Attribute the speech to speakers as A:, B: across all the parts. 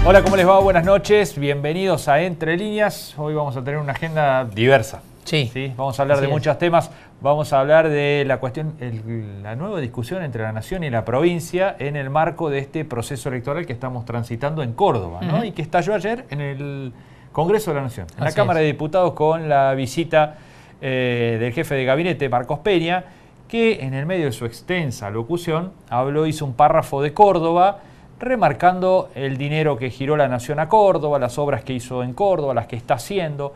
A: Hola, ¿cómo les va? Buenas noches, bienvenidos a Entre Líneas. Hoy vamos a tener una agenda diversa.
B: Sí.
A: Vamos a hablar de muchos temas. Vamos a hablar de la cuestión, la nueva discusión entre la Nación y la provincia en el marco de este proceso electoral que estamos transitando en Córdoba, ¿no? Y que estalló ayer en el Congreso de la Nación, en la Cámara de Diputados, con la visita del jefe de gabinete, Marcos Peña, que en el medio de su extensa locución hizo un párrafo de Córdoba, remarcando el dinero que giró la Nación a Córdoba, las obras que hizo en Córdoba, las que está haciendo,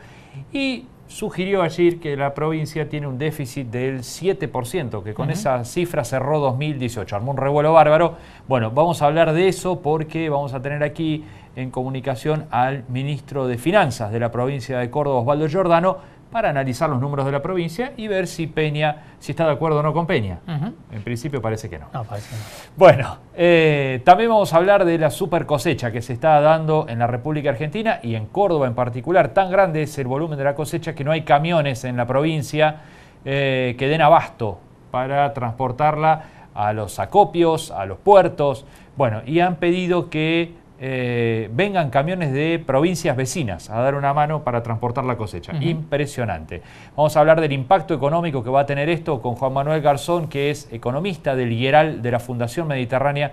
A: y sugirió ayer que la provincia tiene un déficit del 7%, que con esa cifra cerró 2018. Armó un revuelo bárbaro. Bueno, vamos a hablar de eso porque vamos a tener aquí en comunicación al ministro de Finanzas de la provincia de Córdoba, Osvaldo Giordano, para analizar los números de la provincia y ver si Peña, si está de acuerdo o no con Peña. En principio parece que no.
B: No, parece que no.
A: Bueno, también vamos a hablar de la super cosecha que se está dando en la República Argentina y en Córdoba en particular. Tan grande es el volumen de la cosecha que no hay camiones en la provincia que den abasto para transportarla a los acopios, a los puertos. Bueno, y han pedido que vengan camiones de provincias vecinas a dar una mano para transportar la cosecha. Impresionante. Vamos a hablar del impacto económico que va a tener esto con Juan Manuel Garzón, que es economista del IERAL de la Fundación Mediterránea,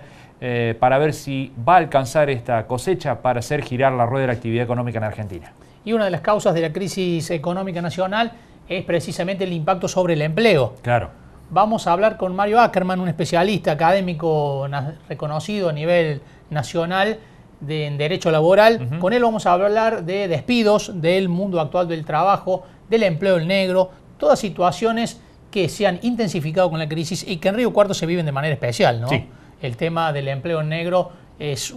A: para ver si va a alcanzar esta cosecha para hacer girar la rueda de la actividad económica en Argentina.
B: Y una de las causas de la crisis económica nacional es precisamente el impacto sobre el empleo.
A: Claro.
B: Vamos a hablar con Mario Ackerman, un especialista académico reconocido a nivel nacional en derecho laboral. Con él vamos a hablar de despidos, del mundo actual del trabajo, del empleo en negro, todas situaciones que se han intensificado con la crisis y que en Río Cuarto se viven de manera especial, ¿no?
A: Sí.
B: El tema del empleo en negro es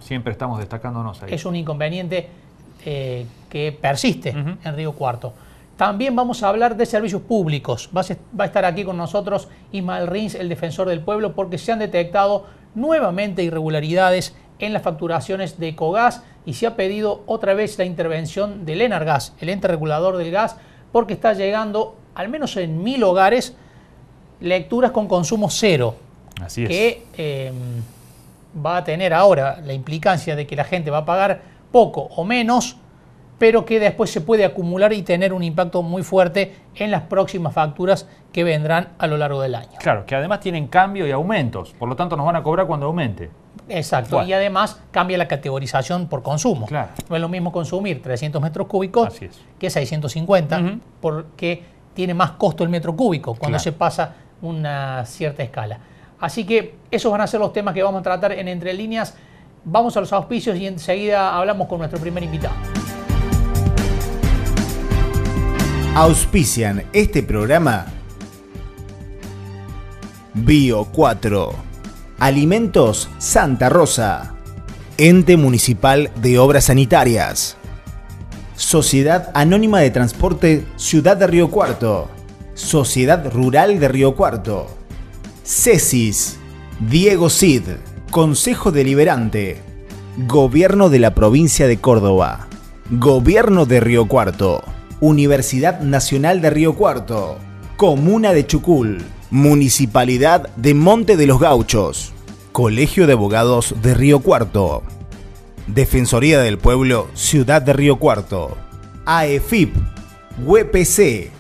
A: Siempre estamos destacándonos ahí.
B: Es un inconveniente que persiste en Río Cuarto. También vamos a hablar de servicios públicos. Va a estar aquí con nosotros Ismael Rins, el defensor del pueblo, porque se han detectado nuevamente irregularidades en las facturaciones de Ecogás y se ha pedido otra vez la intervención del Enargas, el ente regulador del gas, porque está llegando, al menos en 1000 hogares, lecturas con consumo cero.
A: Así es.
B: Que va a tener ahora la implicancia de que la gente va a pagar poco o menos, pero que después se puede acumular y tener un impacto muy fuerte en las próximas facturas que vendrán a lo largo del año.
A: Claro, que además tienen cambio y aumentos, por lo tanto nos van a cobrar cuando aumente.
B: Exacto, bueno. Y además cambia la categorización por consumo.
A: Claro.
B: No es lo mismo consumir 300 metros cúbicos que 650, porque tiene más costo el metro cúbico cuando se pasa una cierta escala. Así que esos van a ser los temas que vamos a tratar en Entre Líneas. Vamos a los auspicios y enseguida hablamos con nuestro primer invitado.
C: Auspician este programa Bio 4, Alimentos Santa Rosa, Ente Municipal de Obras Sanitarias, Sociedad Anónima de Transporte Ciudad de Río Cuarto, Sociedad Rural de Río Cuarto, CESIS, Diego Cid, Consejo Deliberante, Gobierno de la Provincia de Córdoba, Gobierno de Río Cuarto, Universidad Nacional de Río Cuarto, Comuna de Chucul, Municipalidad de Monte de los Gauchos, Colegio de Abogados de Río Cuarto, Defensoría del Pueblo Ciudad de Río Cuarto, AEFIP, UPC.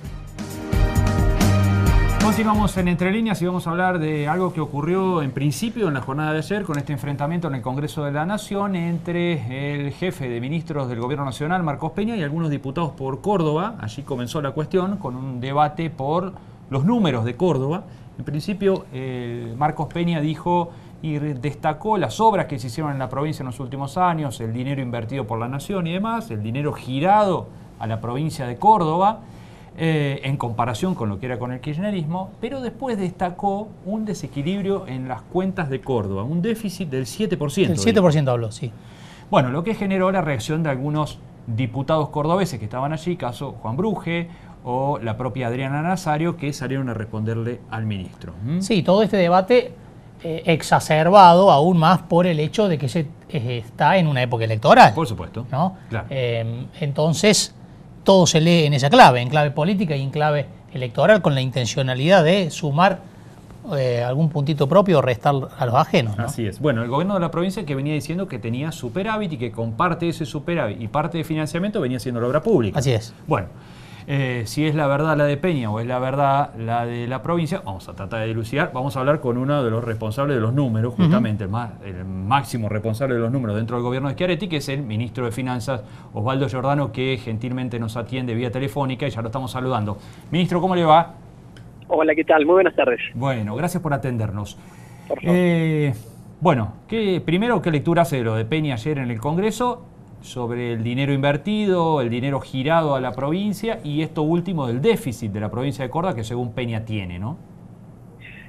A: Continuamos en Entre Líneas y vamos a hablar de algo que ocurrió en principio en la jornada de ayer con este enfrentamiento en el Congreso de la Nación entre el jefe de ministros del Gobierno Nacional, Marcos Peña, y algunos diputados por Córdoba. Allí comenzó la cuestión con un debate por los números de Córdoba. En principio, Marcos Peña dijo y destacó las obras que se hicieron en la provincia en los últimos años, el dinero invertido por la Nación y demás, el dinero girado a la provincia de Córdoba, en comparación con lo que era con el kirchnerismo, pero después destacó un desequilibrio en las cuentas de Córdoba, un déficit del 7%.
B: El 7% habló, sí.
A: Bueno, lo que generó la reacción de algunos diputados cordobeses que estaban allí, caso Juan Bruje o la propia Adriana Nazario, que salieron a responderle al ministro.
B: Sí, todo este debate exacerbado aún más por el hecho de que se está en una época electoral.
A: Por supuesto.
B: ¿No?
A: Claro.
B: Entonces, todo se lee en esa clave, en clave política y en clave electoral, con la intencionalidad de sumar algún puntito propio o restar a los ajenos, ¿no?
A: Así es. Bueno, el gobierno de la provincia que venía diciendo que tenía superávit y que con parte de ese superávit y parte de financiamiento venía haciendo la obra pública.
B: Así es.
A: Bueno, si es la verdad la de Peña o es la verdad la de la provincia, vamos a tratar de dilucidar. Vamos a hablar con uno de los responsables de los números, justamente el máximo responsable de los números dentro del gobierno de Schiaretti, que es el ministro de Finanzas, Osvaldo Giordano, que gentilmente nos atiende vía telefónica y ya lo estamos saludando. Ministro, ¿cómo le va?
D: Hola, ¿qué tal? Muy buenas tardes.
A: Bueno, gracias por atendernos.
D: Por favor.
A: Bueno, primero, ¿qué lectura hace de lo de Peña ayer en el Congreso sobre el dinero invertido, el dinero girado a la provincia y esto último del déficit de la provincia de Córdoba que según Peña tiene, ¿no?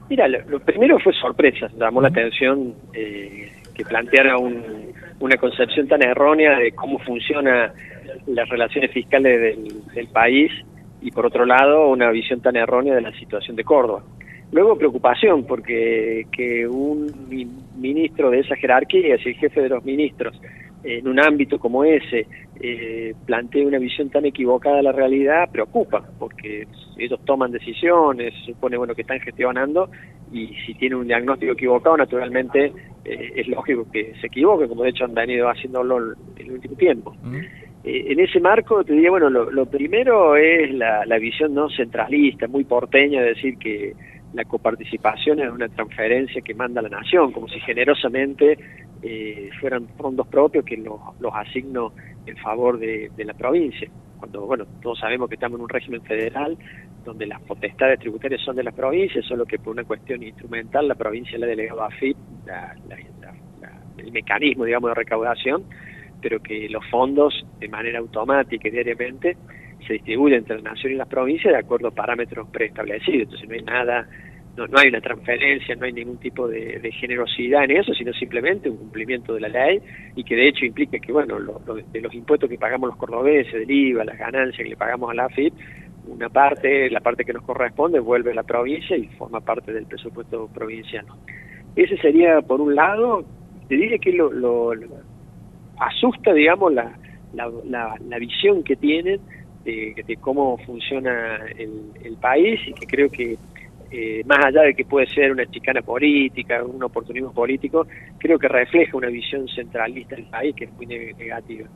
D: Mira, lo primero fue sorpresa, llamó la atención que planteara una concepción tan errónea de cómo funcionan las relaciones fiscales del país y por otro lado una visión tan errónea de la situación de Córdoba. Luego preocupación porque que un ministro de esa jerarquía, si el jefe de los ministros, en un ámbito como ese, plantee una visión tan equivocada de la realidad, preocupa, porque ellos toman decisiones, se supone que están gestionando, y si tienen un diagnóstico equivocado, naturalmente es lógico que se equivoque, como de hecho han venido haciéndolo en el último tiempo. En ese marco te diría, lo primero es la visión no centralista, muy porteña, de decir que la coparticipación es una transferencia que manda la nación, como si generosamente fueran fondos propios que los asigno en favor de la provincia. Cuando, todos sabemos que estamos en un régimen federal donde las potestades tributarias son de las provincias, solo que por una cuestión instrumental la provincia le ha delegado a AFIP el mecanismo, digamos, de recaudación, pero que los fondos de manera automática y diariamente se distribuyen entre la nación y las provincias de acuerdo a parámetros preestablecidos. Entonces no hay nada, no hay una transferencia, no hay ningún tipo de generosidad en eso, sino simplemente un cumplimiento de la ley, y que de hecho implica que, de los impuestos que pagamos los cordobeses, del IVA, las ganancias que le pagamos a la AFIP, una parte, la parte que nos corresponde, vuelve a la provincia y forma parte del presupuesto provincial. Ese sería, por un lado, te diría que lo asusta, digamos, la visión que tienen de cómo funciona el país, y que creo que más allá de que puede ser una chicana política, un oportunismo político, creo que refleja una visión centralista del país que es muy negativa.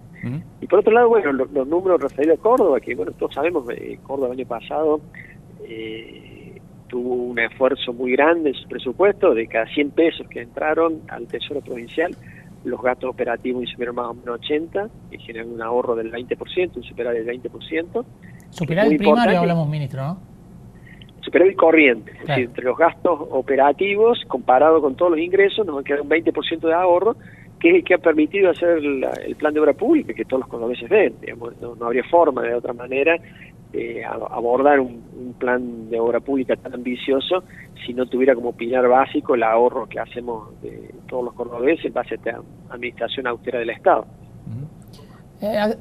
D: Y por otro lado, los números referidos a Córdoba, que todos sabemos, Córdoba el año pasado tuvo un esfuerzo muy grande en su presupuesto. De cada 100 pesos que entraron al Tesoro Provincial, los gastos operativos hicieron más o menos 80, y generan un ahorro del 20%, un superávit del 20%.
B: Superávit primario hablamos, ministro, ¿no?
D: Superávit corriente,
B: Claro.
D: es decir, entre los gastos operativos comparado con todos los ingresos nos queda un 20% de ahorro, que es el que ha permitido hacer el plan de obra pública que todos los cordobeses ven. Digamos, no habría forma de otra manera abordar un plan de obra pública tan ambicioso si no tuviera como pilar básico el ahorro que hacemos de todos los cordobeses en base a esta administración austera del Estado.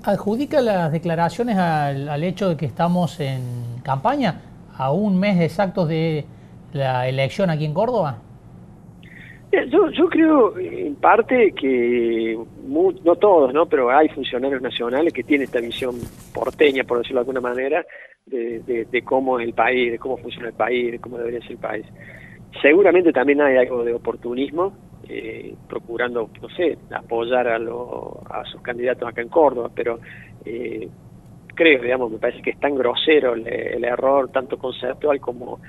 B: ¿Adjudica las declaraciones al hecho de que estamos en campaña a un mes exactos de la elección aquí en Córdoba?
D: Yo creo en parte que no todos, ¿no? Pero hay funcionarios nacionales que tienen esta visión porteña, por decirlo de alguna manera, de cómo es el país, de cómo funciona el país, de cómo debería ser el país. Seguramente también hay algo de oportunismo, procurando, apoyar a sus candidatos acá en Córdoba, pero creo, me parece que es tan grosero el error, tanto conceptual como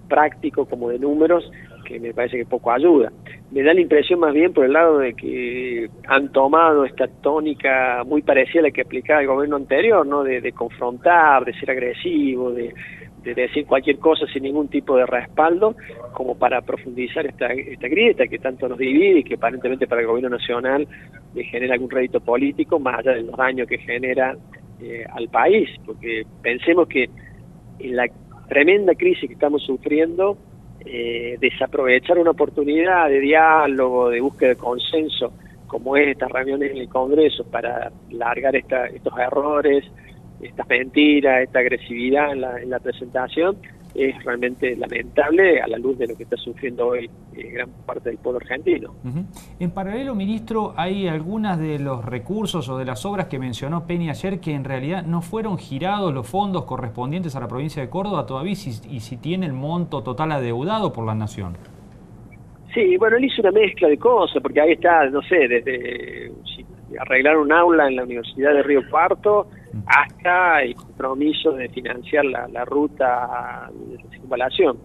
D: práctico, como de números, que me parece que poco ayuda. Me da la impresión más bien por el lado de que han tomado esta tónica muy parecida a la que aplicaba el gobierno anterior, ¿no? De confrontar, de ser agresivo, de decir cualquier cosa sin ningún tipo de respaldo, como para profundizar esta grieta que tanto nos divide y que aparentemente para el gobierno nacional le genera algún rédito político, más allá de los daños que genera al país. Porque pensemos que en la tremenda crisis que estamos sufriendo, desaprovechar una oportunidad de diálogo, de búsqueda de consenso, como es estas reuniones en el Congreso, para largar estos errores, estas mentiras, esta agresividad en la presentación, es realmente lamentable a la luz de lo que está sufriendo hoy gran parte del pueblo argentino.
A: En paralelo, ministro, hay algunas de los recursos o de las obras que mencionó Peña ayer que en realidad no fueron girados los fondos correspondientes a la provincia de Córdoba todavía, y si tiene el monto total adeudado por la Nación.
D: Sí, bueno, él hizo una mezcla de cosas, porque ahí está, no sé, desde arreglar un aula en la Universidad de Río Cuarto hasta el compromiso de financiar la ruta de circunvalación.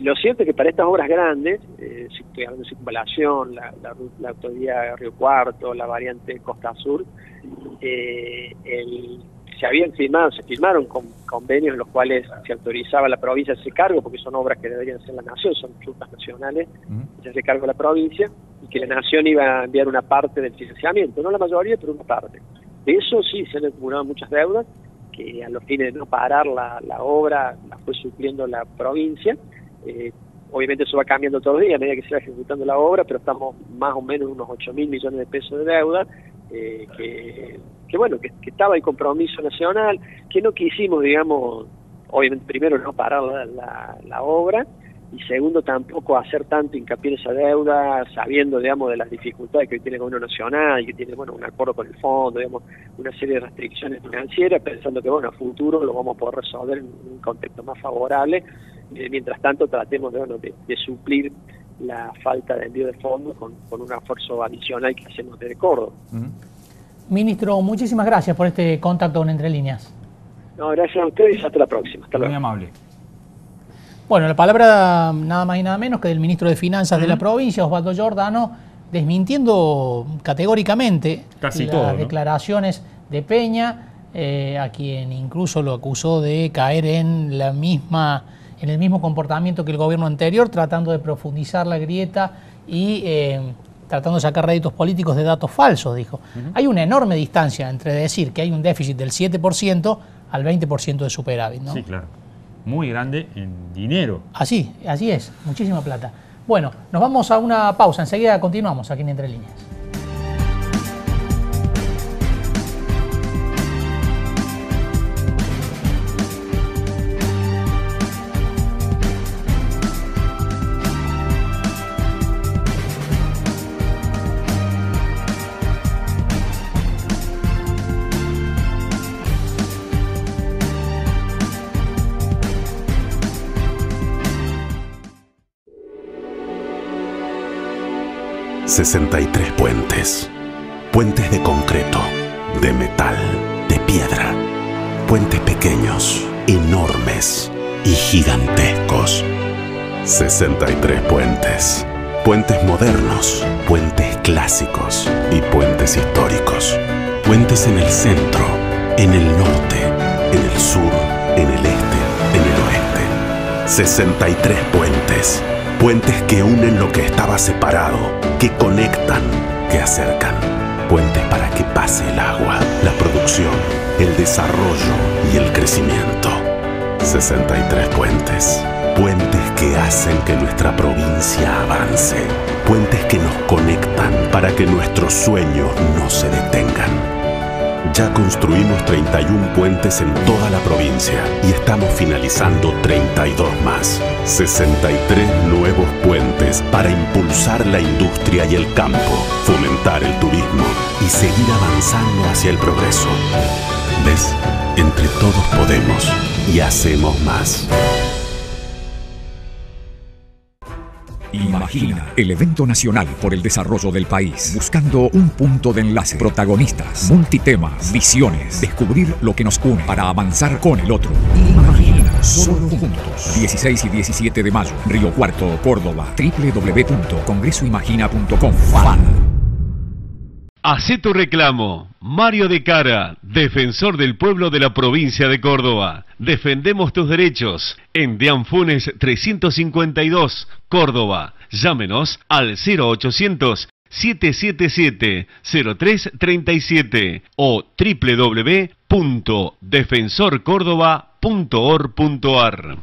D: Lo cierto es que para estas obras grandes, estoy hablando de circunvalación, la autovía Río Cuarto, la variante Costa Sur, se firmaron convenios en los cuales se autorizaba a la provincia a hacer cargo, porque son obras que deberían ser la Nación, son rutas nacionales, se hace cargo a la provincia, y que la Nación iba a enviar una parte del financiamiento, no la mayoría, pero una parte. De eso sí se han acumulado muchas deudas, que a los fines de no parar la obra la fue supliendo la provincia. Obviamente eso va cambiando todos los días a medida que se va ejecutando la obra, pero estamos más o menos en unos 8.000 millones de pesos de deuda, que estaba el compromiso nacional, que no quisimos, digamos, obviamente primero no parar la obra, y segundo tampoco hacer tanto hincapié en esa deuda, sabiendo, digamos, de las dificultades que hoy tiene el gobierno nacional y que tiene, bueno, un acuerdo con el fondo, digamos, una serie de restricciones financieras, pensando que, bueno, a futuro lo vamos a poder resolver en un contexto más favorable. Mientras tanto tratemos de suplir la falta de envío de fondos con un esfuerzo adicional que hacemos desde Córdoba.
B: Ministro, muchísimas gracias por este contacto con Entre Líneas.
D: No, gracias a ustedes y hasta la próxima. Hasta luego.
A: Muy amable.
B: Bueno, la palabra nada más y nada menos que del ministro de Finanzas de la provincia, Osvaldo Giordano, desmintiendo categóricamente las declaraciones de Peña, a quien incluso lo acusó de caer en el mismo comportamiento que el gobierno anterior, tratando de profundizar la grieta y tratando de sacar réditos políticos de datos falsos, dijo. Hay una enorme distancia entre decir que hay un déficit del 7% al 20% de superávit, ¿no?
A: Sí, claro. Muy grande en dinero.
B: Así es, muchísima plata. Bueno, nos vamos a una pausa, enseguida continuamos aquí en Entre Líneas.
E: ...63 puentes. Puentes de concreto, de metal, de piedra. Puentes pequeños, enormes y gigantescos. 63 puentes. Puentes modernos, puentes clásicos y puentes históricos. Puentes en el centro, en el norte, en el sur, en el este, en el oeste. 63 puentes. Puentes que unen lo que estaba separado, que conectan, que acercan. Puentes para que pase el agua, la producción, el desarrollo y el crecimiento. 63 puentes. Puentes que hacen que nuestra provincia avance. Puentes que nos conectan para que nuestros sueños no se detengan. Ya construimos 31 puentes en toda la provincia y estamos finalizando 32 más. 63 nuevos puentes para impulsar la industria y el campo, fomentar el turismo y seguir avanzando hacia el progreso. ¿Ves? Entre todos podemos y hacemos más.
F: Imagina, el evento nacional por el desarrollo del país, buscando un punto de enlace, protagonistas, multitemas, visiones, descubrir lo que nos une para avanzar con el otro. Imagina, solo juntos. 16 y 17 de mayo, Río Cuarto, Córdoba, www.congresoimagina.com.
G: Hacé tu reclamo. Mario de Cara, defensor del pueblo de la provincia de Córdoba. Defendemos tus derechos. En Deán Funes 352, Córdoba. Llámenos al 0800-777-0337 o www.defensorcordoba.org.ar.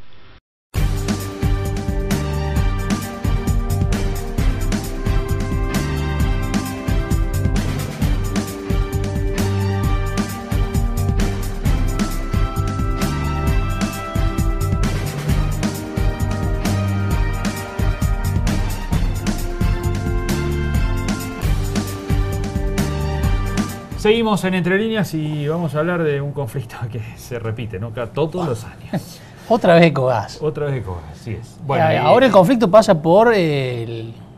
A: Seguimos en Entre Líneas y vamos a hablar de un conflicto que se repite, ¿no? Todos los años.
B: Otra vez Ecogás.
A: Otra vez Ecogás, así es. Bueno,
B: ahora el conflicto pasa por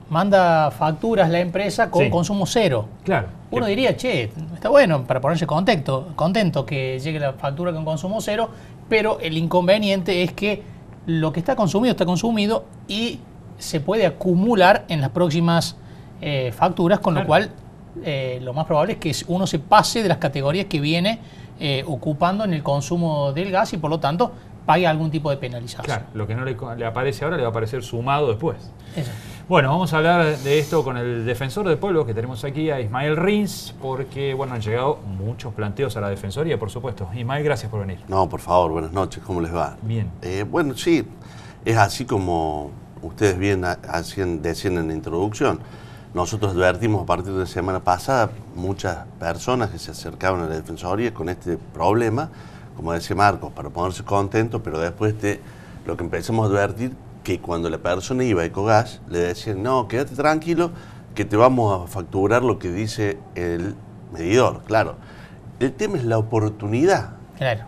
B: manda facturas la empresa con consumo cero.
A: Claro.
B: Uno diría, che, está bueno para ponerse contento que llegue la factura con consumo cero, pero el inconveniente es que lo que está consumido y se puede acumular en las próximas facturas, con lo cual lo más probable es que uno se pase de las categorías que viene ocupando en el consumo del gas y por lo tanto pague algún tipo de penalización.
A: Claro, lo que no le aparece ahora le va a aparecer sumado después.
B: Eso.
A: Bueno, vamos a hablar de esto con el defensor del pueblo que tenemos aquí, a Ismael Rins, porque bueno, han llegado muchos planteos a la Defensoría, por supuesto. Ismael, gracias por venir.
H: No, por favor, buenas noches, ¿cómo les va?
A: Bien.
H: Bueno, sí, es así como ustedes bien decían en la introducción. Nosotros advertimos a partir de la semana pasada muchas personas que se acercaban a la Defensoría con este problema, como decía Marcos, para ponerse contentos, pero después lo que empezamos a advertir, que cuando la persona iba a Ecogás, le decían, no, quédate tranquilo, que te vamos a facturar lo que dice el medidor. Claro, el tema es la oportunidad.
B: Claro.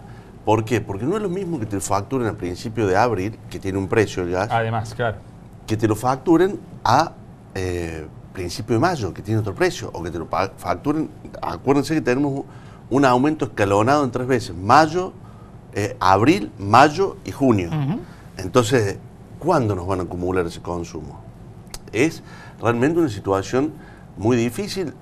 H: ¿Por qué? Porque no es lo mismo que te lo facturen al principio de abril, que tiene un precio el gas.
A: Además, claro.
H: Que te lo facturen a principio de mayo, que tiene otro precio, o que te lo facturen. Acuérdense que tenemos un aumento escalonado en 3 veces: mayo, abril, mayo y junio. Entonces, ¿cuándo nos van a acumular ese consumo? Es realmente una situación muy difícil.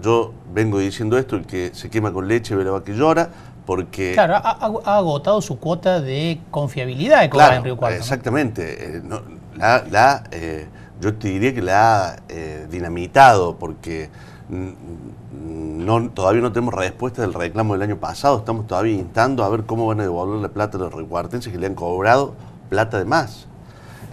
H: Yo vengo diciendo esto, el que se quema con leche ve la vaca que llora, porque...
B: Claro, ha agotado su cuota de confiabilidad de Ecogás en Río Cuarto.
H: Exactamente. Yo te diría que la ha dinamitado, porque todavía no tenemos respuesta del reclamo del año pasado. Estamos todavía instando a ver cómo van a devolver la plata a los riocuartenses que le han cobrado plata de más.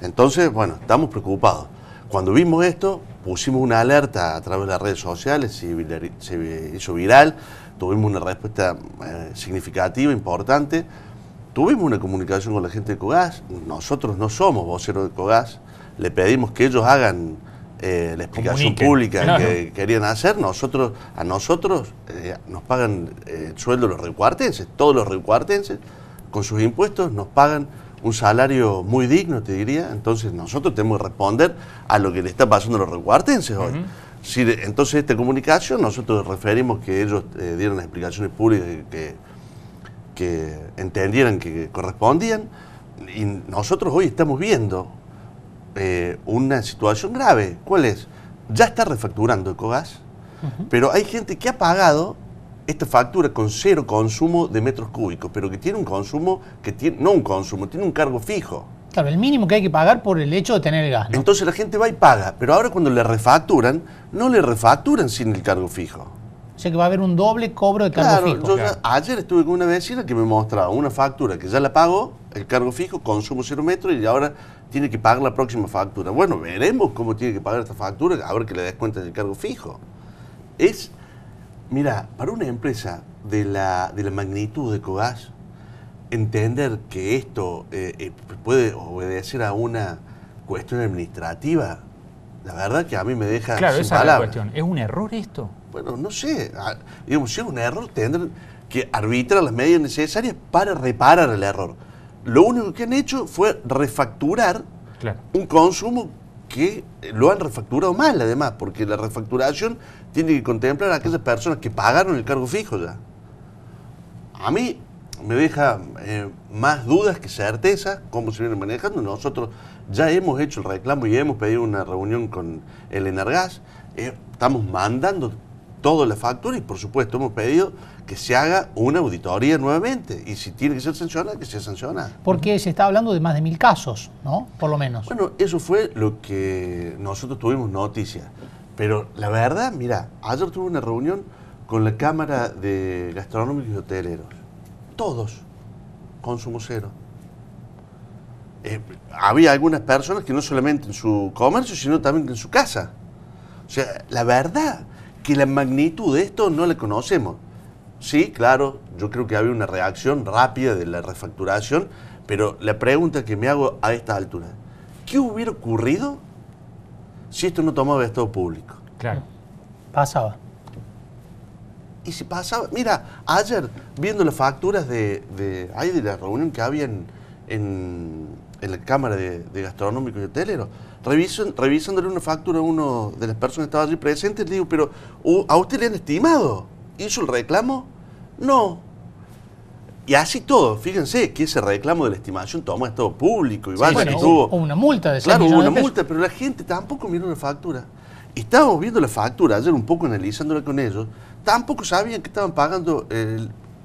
H: Entonces, bueno, estamos preocupados. Cuando vimos esto, pusimos una alerta a través de las redes sociales, se hizo viral, tuvimos una respuesta significativa, importante. Tuvimos una comunicación con la gente de Ecogás. Nosotros no somos voceros de Ecogás. Le pedimos que ellos hagan la explicación pública que querían hacer. A nosotros nos pagan el sueldo los riocuartenses. Todos los riocuartenses, con sus impuestos, nos pagan un salario muy digno, te diría. Entonces nosotros tenemos que responder a lo que le está pasando a los riocuartenses hoy. Entonces esta comunicación, nosotros referimos que ellos dieran las explicaciones públicas que entendieran que correspondían, y nosotros hoy estamos viendo una situación grave. ¿Cuál es? Ya está refacturando Ecogás, pero hay gente que ha pagado esta factura con 0 consumo de metros cúbicos, pero que tiene un consumo, tiene un cargo fijo.
B: Claro, el mínimo que hay que pagar por el hecho de tener el gas, ¿no?
H: Entonces la gente va y paga, pero ahora cuando le refacturan, no le refacturan sin el cargo fijo.
B: O sea que va a haber un doble cobro de cargo fijo.
H: Ayer estuve con una vecina que me mostraba una factura que ya la pagó, el cargo fijo, consumo 0 metros, y ahora tiene que pagar la próxima factura. Bueno, veremos cómo tiene que pagar esta factura, a ver que le descuenten el cargo fijo. Mira, para una empresa de la magnitud de Ecogás, entender que esto puede obedecer a una cuestión administrativa, la verdad que a mí me deja
A: claro,
H: sin
A: esa
H: palabras.
A: Es la cuestión. ¿Es un error esto?
H: Bueno, no sé. Digamos, si es un error, tendrán que arbitrar las medidas necesarias para reparar el error. Lo único que han hecho fue refacturar un consumo que lo han refacturado mal, además, porque la refacturación tiene que contemplar a aquellas personas que pagaron el cargo fijo ya. A mí me deja más dudas que certeza cómo se viene manejando. Nosotros ya hemos hecho el reclamo y hemos pedido una reunión con el Energas. Estamos mandando toda la factura y, por supuesto, hemos pedido que se haga una auditoría nuevamente. Y si tiene que ser sancionada, que sea sancionada.
B: Porque se está hablando de más de 1000 casos, ¿no? Por lo menos.
H: Bueno, eso fue lo que nosotros tuvimos noticia. Pero la verdad, mira, ayer tuve una reunión con la Cámara de Gastronómicos y Hoteleros. Todos, consumo cero. Había algunas personas que no solamente en su comercio, sino también en su casa. O sea, la verdad que la magnitud de esto no la conocemos. Sí, claro, yo creo que había una reacción rápida de la refacturación, pero la pregunta que me hago a esta altura, ¿qué hubiera ocurrido si esto no tomaba estado público?
A: Claro.
B: Pasaba.
H: Y si pasaba, mira, ayer viendo las facturas de la reunión que había en la Cámara de Gastronómico y Hotelero, revisándole una factura a uno de las personas que estaba allí presentes, le digo, pero ¿a usted le han estimado? ¿Hizo el reclamo? No. Y así todo, fíjense que ese reclamo de la estimación tomó estado público y vaya que tuvo...
B: Hubo una multa de 6
H: Claro, hubo
B: millones
H: una
B: de pesos.
H: multa, pero la gente tampoco miró la factura. Estábamos viendo la factura ayer un poco analizándola con ellos, tampoco sabían que estaban pagando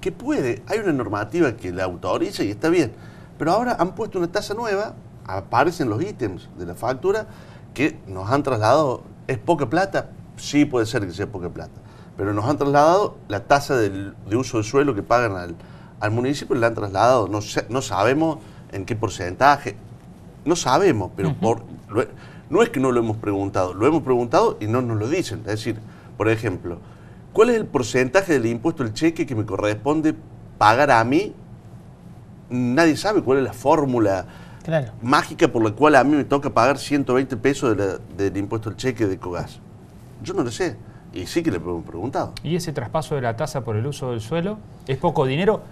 H: que puede. Hay una normativa que la autoriza y está bien, pero ahora han puesto una tasa nueva, aparecen los ítems de la factura que nos han trasladado. ¿Es poca plata? Sí, puede ser que sea poca plata, pero nos han trasladado la tasa de uso de suelo que pagan al municipio, la han trasladado, no sabemos en qué porcentaje, no sabemos, pero no es que no lo hemos preguntado y no nos lo dicen. Es decir, por ejemplo, ¿cuál es el porcentaje del impuesto al cheque que me corresponde pagar a mí? Nadie sabe cuál es la fórmula mágica por la cual a mí me toca pagar 120 pesos del impuesto al cheque de Ecogás. Yo no lo sé, y sí que le hemos preguntado.
A: ¿Y ese traspaso de la tasa por el uso del suelo es poco dinero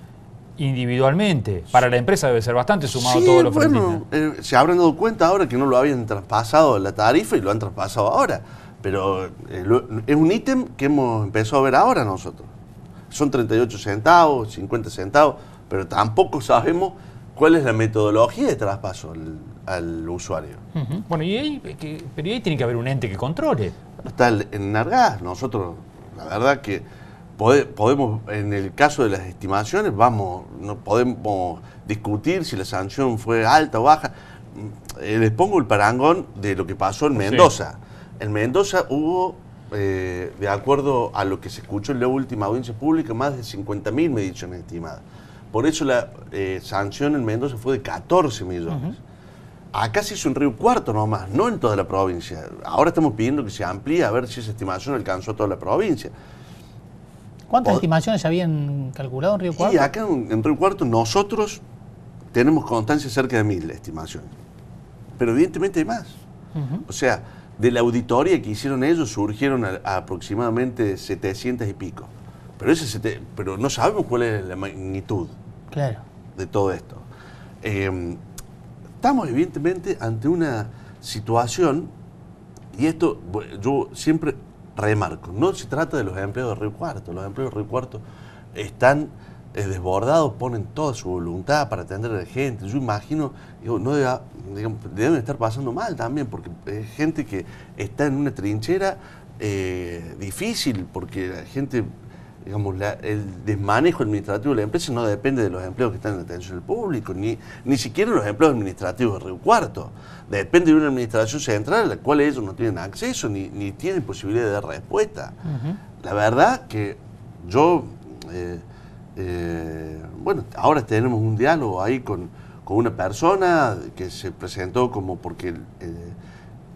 A: individualmente? Para la empresa debe ser bastante sumado todo lo
H: bueno, se habrán dado cuenta ahora que no lo habían traspasado la tarifa y lo han traspasado ahora. Pero es un ítem que hemos empezado a ver ahora nosotros. Son 38 centavos, 50 centavos, pero tampoco sabemos cuál es la metodología de traspaso al usuario.
A: Bueno, pero ahí tiene que haber un ente que controle.
H: Está en Nargás. Nosotros, la verdad que podemos, en el caso de las estimaciones, no podemos discutir si la sanción fue alta o baja. Les pongo el parangón de lo que pasó en Mendoza. Sí. En Mendoza hubo, de acuerdo a lo que se escuchó en la última audiencia pública, más de 50.000 mediciones estimadas. Por eso la sanción en Mendoza fue de 14 millones. Acá se hizo en Río Cuarto nomás, no en toda la provincia. Ahora estamos pidiendo que se amplíe a ver si esa estimación alcanzó a toda la provincia.
B: ¿Cuántas estimaciones habían calculado en Río Cuarto?
H: Y acá en Río Cuarto nosotros tenemos constancia cerca de 1.000 estimaciones. Pero evidentemente hay más. O sea, de la auditoría que hicieron ellos surgieron aproximadamente 700 y pico. Pero no sabemos cuál es la magnitud de todo esto. Estamos evidentemente ante una situación, y esto yo siempre remarco, no se trata de los empleados de Río Cuarto. Los empleados de Río Cuarto están desbordados, ponen toda su voluntad para atender a la gente. Yo imagino, deben estar pasando mal también, porque es gente que está en una trinchera difícil, porque la gente, digamos, el desmanejo administrativo de la empresa no depende de los empleados que están en atención al público, ni siquiera los empleados administrativos de Río Cuarto. Depende de una administración central a la cual ellos no tienen acceso, ni tienen posibilidad de dar respuesta. La verdad que yo, bueno, ahora tenemos un diálogo ahí con una persona que se presentó como porque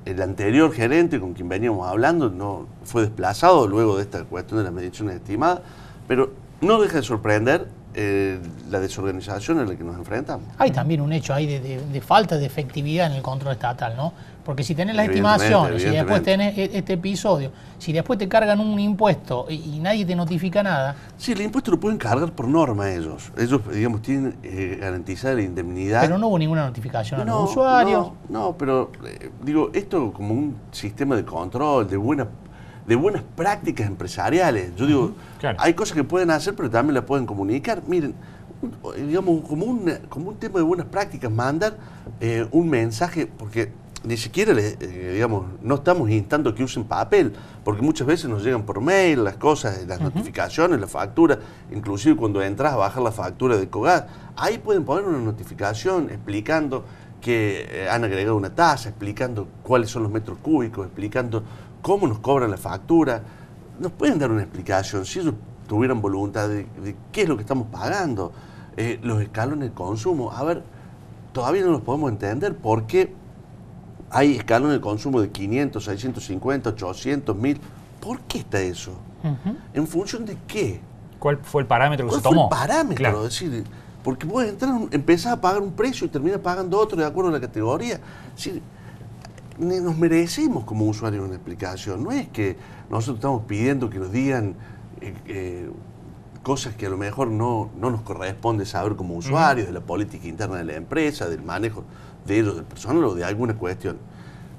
H: el anterior gerente con quien veníamos hablando no fue desplazado luego de esta cuestión de las mediciones estimadas, pero no deja de sorprender la desorganización en la que nos enfrentamos.
B: Hay también un hecho ahí de falta de efectividad en el control estatal, ¿no? Porque si tenés las estimaciones, si después tenés este episodio, si después te cargan un impuesto y nadie te notifica nada...
H: Sí, el impuesto lo pueden cargar por norma ellos. Ellos, digamos, tienen garantizada la indemnidad.
B: Pero no hubo ninguna notificación a los usuarios.
H: No, pero digo, esto como un sistema de control, de buenas prácticas empresariales. Yo digo, hay cosas que pueden hacer, pero también las pueden comunicar. Miren, digamos, como un tema de buenas prácticas, mandar un mensaje, porque ni siquiera, digamos, no estamos instando que usen papel, porque muchas veces nos llegan por mail las cosas, las notificaciones, la factura, inclusive cuando entras a bajar la factura de Ecogás, ahí pueden poner una notificación explicando que han agregado una tasa, explicando cuáles son los metros cúbicos, explicando cómo nos cobran la factura. Nos pueden dar una explicación, si ellos tuvieran voluntad de qué es lo que estamos pagando, los escalones de consumo. A ver, todavía no los podemos entender por qué hay escalones de consumo de 500, 650, 800, 1000. ¿Por qué está eso? ¿En función de qué?
A: ¿Cuál fue el parámetro que se tomó?
H: ¿Cuál fue el parámetro? Es decir, porque vos empezás a pagar un precio y terminás pagando otro de acuerdo a la categoría. Es decir, nos merecemos como usuarios una explicación. No es que nosotros estamos pidiendo que nos digan cosas que a lo mejor no nos corresponde saber como usuarios, de la política interna de la empresa, del manejo de ellos, del personal o de alguna cuestión.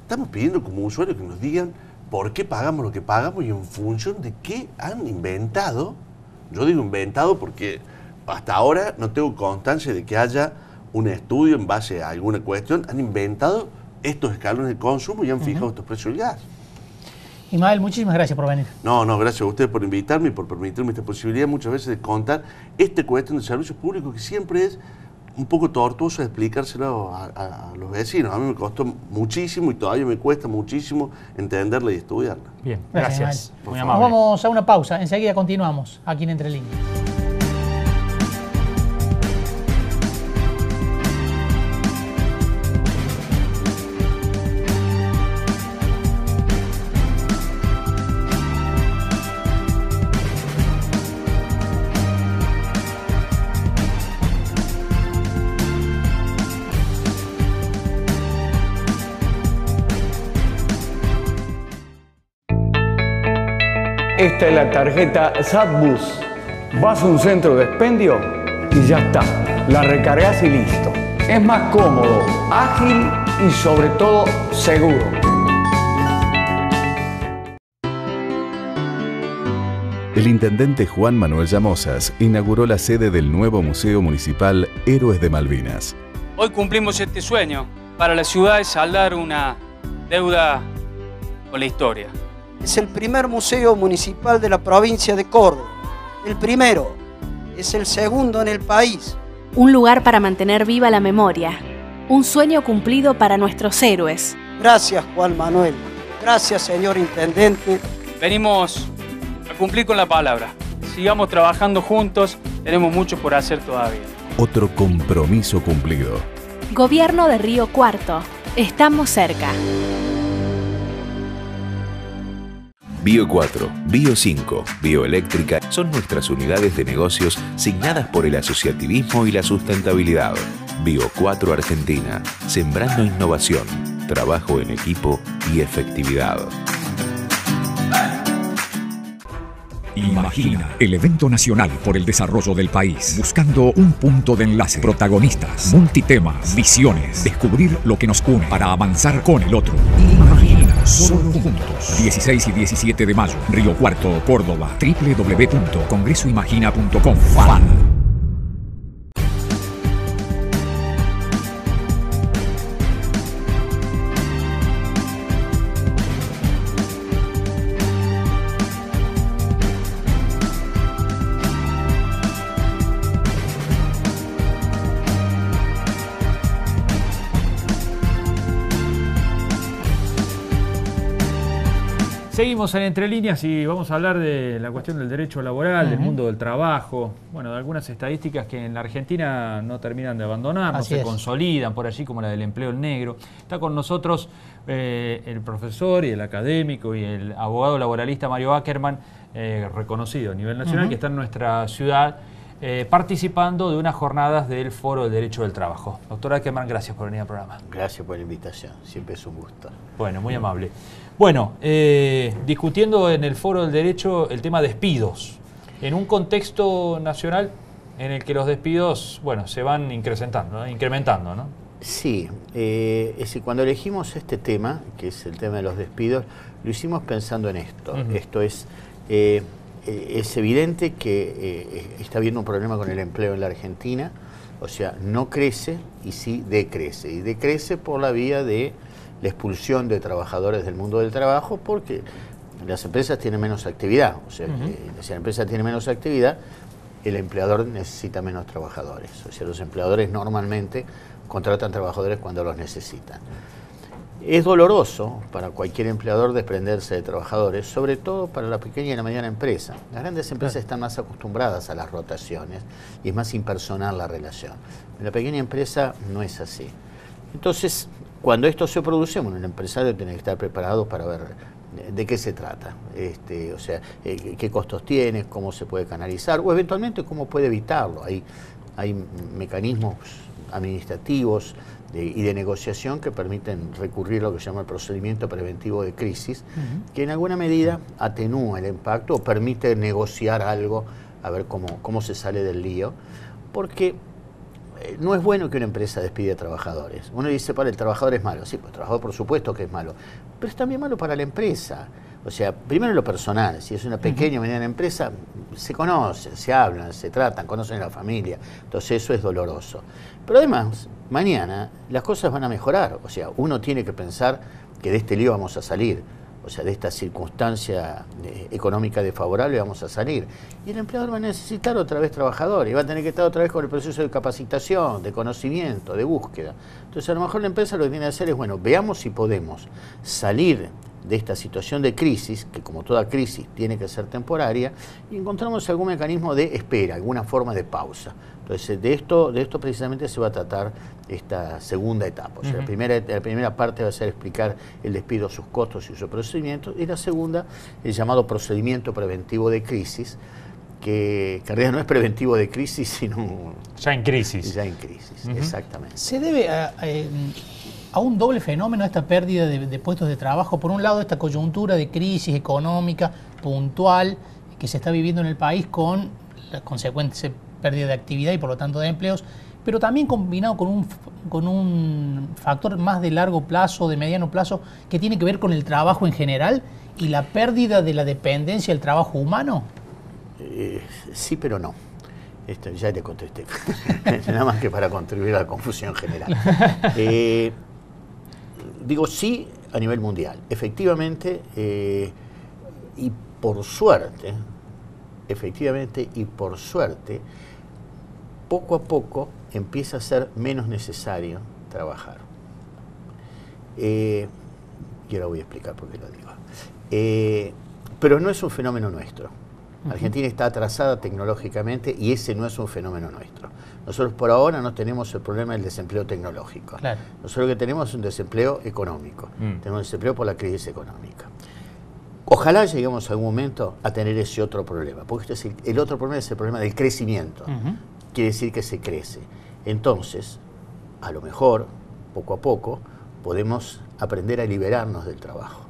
H: Estamos pidiendo como usuarios que nos digan por qué pagamos lo que pagamos y en función de qué han inventado. Yo digo inventado porque hasta ahora no tengo constancia de que haya un estudio en base a alguna cuestión. Han inventado estos escalones de consumo y han fijado estos precios del gas.
B: Ismael, muchísimas gracias por venir.
H: No, gracias a ustedes por invitarme y por permitirme esta posibilidad muchas veces de contar esta cuestión de servicios públicos que siempre es un poco tortuoso explicárselo a los vecinos. A mí me costó muchísimo y todavía me cuesta muchísimo entenderla y estudiarla.
A: Bien,
B: gracias.
A: Muy
B: Nos
A: amable.
B: vamos a una pausa, enseguida continuamos aquí en Entre Líneas.
I: Esta es la tarjeta SatBus. Vas a un centro de expendio y ya está. La recargas y listo. Es más cómodo, ágil y sobre todo seguro.
J: El intendente Juan Manuel Llamosas inauguró la sede del nuevo Museo Municipal Héroes de Malvinas.
K: Hoy cumplimos este sueño. Para la ciudad es saldar una deuda con la historia.
L: Es el primer museo municipal de la provincia de Córdoba. El primero. Es el segundo en el país.
M: Un lugar para mantener viva la memoria. Un sueño cumplido para nuestros héroes.
L: Gracias, Juan Manuel. Gracias, señor intendente.
K: Venimos a cumplir con la palabra. Sigamos trabajando juntos. Tenemos mucho por hacer todavía.
J: Otro compromiso cumplido.
M: Gobierno de Río Cuarto. Estamos cerca.
N: Bio 4, Bio 5, Bioeléctrica son nuestras unidades de negocios signadas por el asociativismo y la sustentabilidad. Bio 4 Argentina, sembrando innovación, trabajo en equipo y efectividad.
F: Imagina el evento nacional por el desarrollo del país, buscando un punto de enlace, protagonistas, multitemas, visiones, descubrir lo que nos une para avanzar con el otro. Imagina, solo juntos. 16 y 17 de mayo, Río Cuarto, Córdoba, www.congresoimagina.com. Fan.
A: Seguimos en Entre Líneas y vamos a hablar de la cuestión del derecho laboral, del mundo del trabajo, bueno, de algunas estadísticas que en la Argentina no terminan de abandonar, no se consolidan por allí, como la del empleo en negro. Está con nosotros el profesor y el académico y el abogado laboralista Mario Ackerman, reconocido a nivel nacional, que está en nuestra ciudad participando de unas jornadas del Foro del Derecho del Trabajo. Doctor Ackerman, gracias por venir al programa.
O: Gracias por la invitación, siempre es un gusto.
A: Bueno, muy amable. Bueno, discutiendo en el Foro del Derecho el tema despidos, en un contexto nacional en el que los despidos, bueno, se van incrementando, ¿no? Sí,
O: cuando elegimos este tema, que es el tema de los despidos, lo hicimos pensando en esto. Esto es evidente que está habiendo un problema con el empleo en la Argentina, o sea, no crece y sí decrece. Y decrece por la vía de la expulsión de trabajadores del mundo del trabajo, porque las empresas tienen menos actividad. O sea, si la empresa tiene menos actividad, el empleador necesita menos trabajadores. O sea, los empleadores normalmente contratan trabajadores cuando los necesitan. Es doloroso para cualquier empleador desprenderse de trabajadores, sobre todo para la pequeña y la mediana empresa. Las grandes empresas están más acostumbradas a las rotaciones y es más impersonal la relación. En la pequeña empresa no es así. Entonces, cuando esto se produce, bueno, el empresario tiene que estar preparado para ver de qué se trata, o sea, qué costos tiene, cómo se puede canalizar o eventualmente cómo puede evitarlo. Hay mecanismos administrativos y de negociación que permiten recurrir a lo que se llama el procedimiento preventivo de crisis, que en alguna medida atenúa el impacto o permite negociar algo, a ver cómo se sale del lío, porque no es bueno que una empresa despide a trabajadores. Uno dice, para el trabajador es malo. Sí, pues el trabajador por supuesto que es malo, pero es también malo para la empresa. O sea, primero en lo personal, si es una pequeña o mediana empresa, se conocen, se hablan, se tratan, conocen a la familia, entonces eso es doloroso. Pero además, mañana las cosas van a mejorar, o sea, uno tiene que pensar que de este lío vamos a salir, o sea, de esta circunstancia económica desfavorable vamos a salir. Y el empleador va a necesitar otra vez trabajadores, y va a tener que estar otra vez con el proceso de capacitación, de conocimiento, de búsqueda. Entonces a lo mejor la empresa lo que tiene que hacer es, bueno, veamos si podemos salir de esta situación de crisis, que como toda crisis tiene que ser temporaria, y encontramos algún mecanismo de espera, alguna forma de pausa. Entonces de esto precisamente se va a tratar esta segunda etapa. O sea, la primera parte va a ser explicar el despido, sus costos y su procedimiento, y la segunda, el llamado procedimiento preventivo de crisis, que en realidad no es preventivo de crisis, sino...
A: Ya en crisis.
O: Ya en crisis, exactamente.
B: Se debe a un doble fenómeno esta pérdida de puestos de trabajo. Por un lado, esta coyuntura de crisis económica puntual que se está viviendo en el país con la consecuente pérdida de actividad y por lo tanto de empleos, pero también combinado con un factor más de largo plazo, de mediano plazo, que tiene que ver con el trabajo en general y la pérdida de la dependencia del trabajo humano.
O: Sí, pero no. Ya te contesté. Nada más que para contribuir a la confusión general. Digo sí a nivel mundial. Efectivamente, y por suerte, poco a poco empieza a ser menos necesario trabajar. Y ahora voy a explicar por qué lo digo. Pero no es un fenómeno nuestro. Argentina está atrasada tecnológicamente y ese no es un fenómeno nuestro. Nosotros por ahora no tenemos el problema del desempleo tecnológico. Claro. Nosotros lo que tenemos es un desempleo económico. Tenemos un desempleo por la crisis económica. Ojalá lleguemos a algún momento a tener ese otro problema, porque el otro problema es el problema del crecimiento. Quiere decir que se crece. Entonces, a lo mejor, poco a poco, podemos aprender a liberarnos del trabajo.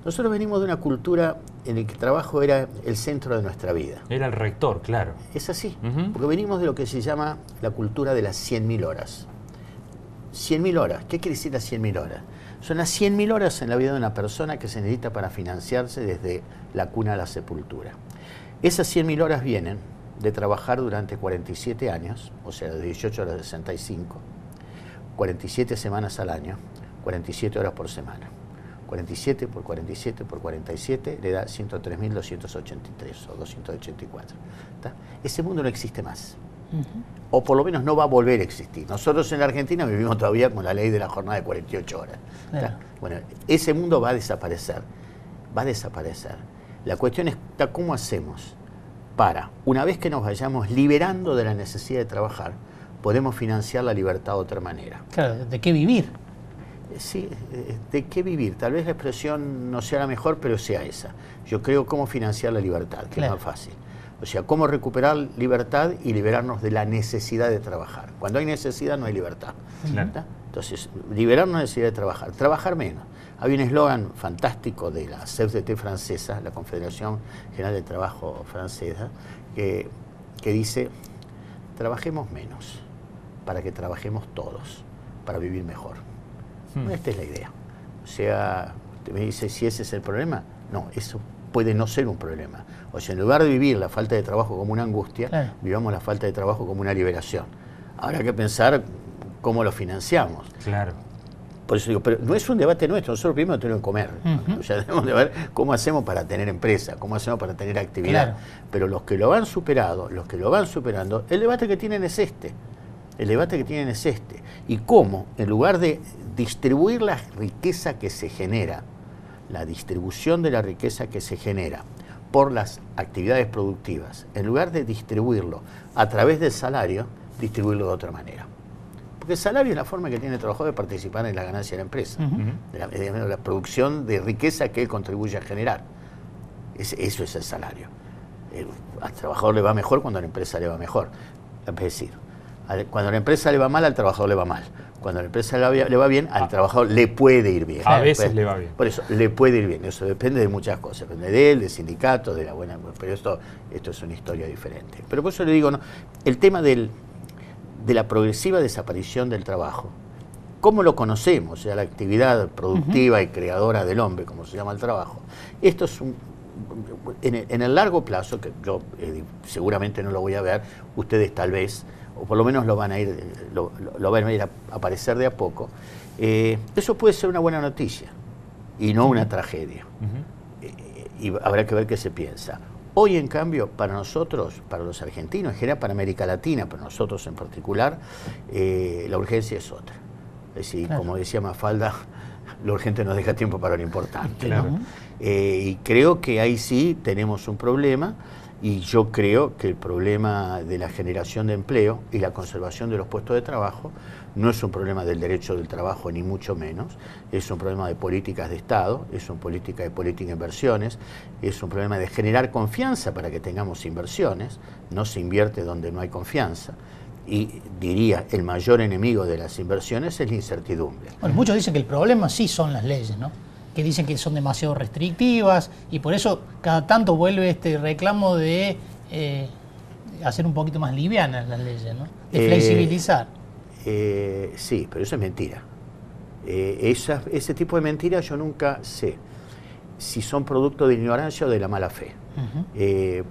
O: Nosotros venimos de una cultura en la que el trabajo era el centro de nuestra vida.
A: Era el rector, claro.
O: Es así, porque venimos de lo que se llama la cultura de las 100.000 horas. 100.000 horas, ¿qué quiere decir las 100.000 horas? Son las 100.000 horas en la vida de una persona que se necesita para financiarse desde la cuna a la sepultura. Esas 100.000 horas vienen de trabajar durante 47 años, o sea, de 18 horas de 65, 47 semanas al año, 47 horas por semana. 47 por 47 por 47 le da 103.283 o 284. ¿Tá? Ese mundo no existe más. O por lo menos no va a volver a existir. Nosotros en la Argentina vivimos todavía con la ley de la jornada de 48 horas. Bueno, ese mundo va a desaparecer. Va a desaparecer. La cuestión es cómo hacemos para, una vez que nos vayamos liberando de la necesidad de trabajar, podemos financiar la libertad de otra manera.
B: Claro, ¿de qué vivir?
O: Sí, ¿de qué vivir? Tal vez la expresión no sea la mejor, pero sea esa. Yo creo cómo financiar la libertad, que es más fácil. O sea, cómo recuperar libertad y liberarnos de la necesidad de trabajar. Cuando hay necesidad no hay libertad. Entonces, liberarnos de la necesidad de trabajar. Trabajar menos. Hay un eslogan fantástico de la CFDT francesa, la Confederación General del Trabajo francesa, que dice, trabajemos menos para que trabajemos todos, para vivir mejor. Esta es la idea. O sea, usted me dice si ese es el problema. No, eso puede no ser un problema. O sea, en lugar de vivir la falta de trabajo como una angustia, vivamos la falta de trabajo como una liberación. Habrá que pensar cómo lo financiamos.
A: Claro.
O: Por eso digo, pero no es un debate nuestro, nosotros primero tenemos que comer. O sea, debemos de ver cómo hacemos para tener empresa, cómo hacemos para tener actividad. Pero los que lo han superado, los que lo van superando, el debate que tienen es este. El debate que tienen es este. Y cómo, en lugar de distribuir la riqueza que se genera, la distribución de la riqueza que se genera por las actividades productivas, en lugar de distribuirlo a través del salario, distribuirlo de otra manera. Porque el salario es la forma que tiene el trabajador de participar en la ganancia de la empresa, de la producción de riqueza que él contribuye a generar. Eso es el salario. Al trabajador le va mejor cuando a la empresa le va mejor. Es decir, Cuando a la empresa le va mal, al trabajador le va mal. Cuando a la empresa le va bien, al trabajador le puede ir bien.
A: A veces le va bien.
O: Por eso, le puede ir bien. Eso depende de muchas cosas. Depende de él, del sindicato, de la buena... Pero esto es una historia diferente. Pero por eso le digo, ¿no? El tema de la progresiva desaparición del trabajo, ¿cómo lo conocemos? O sea, la actividad productiva y creadora del hombre, como se llama el trabajo. Esto es en el largo plazo, que yo seguramente no lo voy a ver, ustedes tal vez, o por lo menos lo van a ir a aparecer de a poco. Eso puede ser una buena noticia y no una tragedia. Y habrá que ver qué se piensa. Hoy, en cambio, para nosotros, para los argentinos, en general para América Latina, pero nosotros en particular, la urgencia es otra. Es decir, claro, como decía Mafalda, lo urgente nos deja tiempo para lo importante. Claro. ¿No? Y creo que ahí sí tenemos un problema, y yo creo que el problema de la generación de empleo y la conservación de los puestos de trabajo no es un problema del derecho del trabajo, ni mucho menos, es un problema de políticas de Estado, es una política de inversiones, es un problema de generar confianza para que tengamos inversiones. No se invierte donde no hay confianza. Y diría, el mayor enemigo de las inversiones es la incertidumbre.
B: Bueno, muchos dicen que el problema sí son las leyes, ¿no? Que dicen que son demasiado restrictivas, y por eso cada tanto vuelve este reclamo de hacer un poquito más livianas las leyes, ¿no? De flexibilizar.
O: Sí, pero eso es mentira. Ese tipo de mentiras yo nunca sé si son producto de ignorancia o de la mala fe.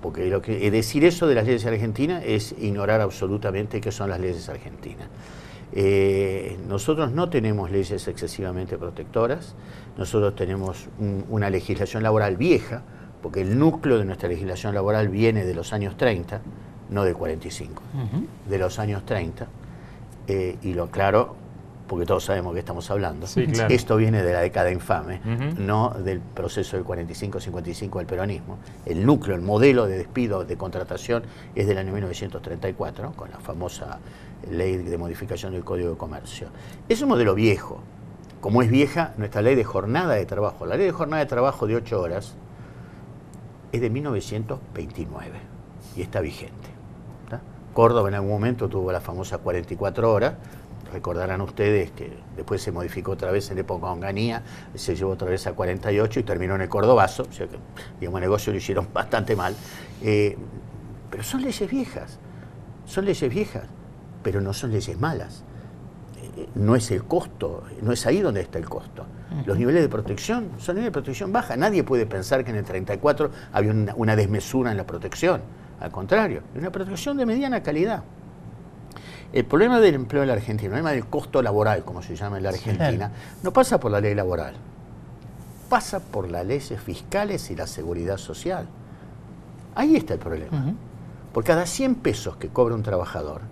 O: Porque decir eso de las leyes argentinas es ignorar absolutamente qué son las leyes argentinas. Nosotros no tenemos leyes excesivamente protectoras, nosotros tenemos una legislación laboral vieja, porque el núcleo de nuestra legislación laboral viene de los años 30, no del 45, de los años 30, y lo aclaro porque todos sabemos de qué estamos hablando. Sí, claro. Esto viene de la década infame, no del proceso del 45-55 del peronismo. El núcleo, el modelo de despido, de contratación, es del año 1934, con la famosa ley de modificación del Código de Comercio. Es un modelo viejo, como es vieja nuestra ley de jornada de trabajo. La ley de jornada de trabajo de 8 horas es de 1929 y está vigente. ¿Tá? Córdoba en algún momento tuvo la famosa 44 horas, recordarán ustedes que después se modificó otra vez en época Onganía, se llevó otra vez a 48 y terminó en el Cordobazo, o sea que, digamos, el negocio lo hicieron bastante mal. Pero son leyes viejas, pero no son leyes malas. No es el costo, no es ahí donde está el costo. Los niveles de protección son niveles de protección baja. Nadie puede pensar que en el 34 había una desmesura en la protección. Al contrario, es una protección de mediana calidad. El problema del empleo en la Argentina, el problema del costo laboral, como se llama en la Argentina, no pasa por la ley laboral, pasa por las leyes fiscales y la seguridad social. Ahí está el problema. Por cada 100 pesos que cobra un trabajador,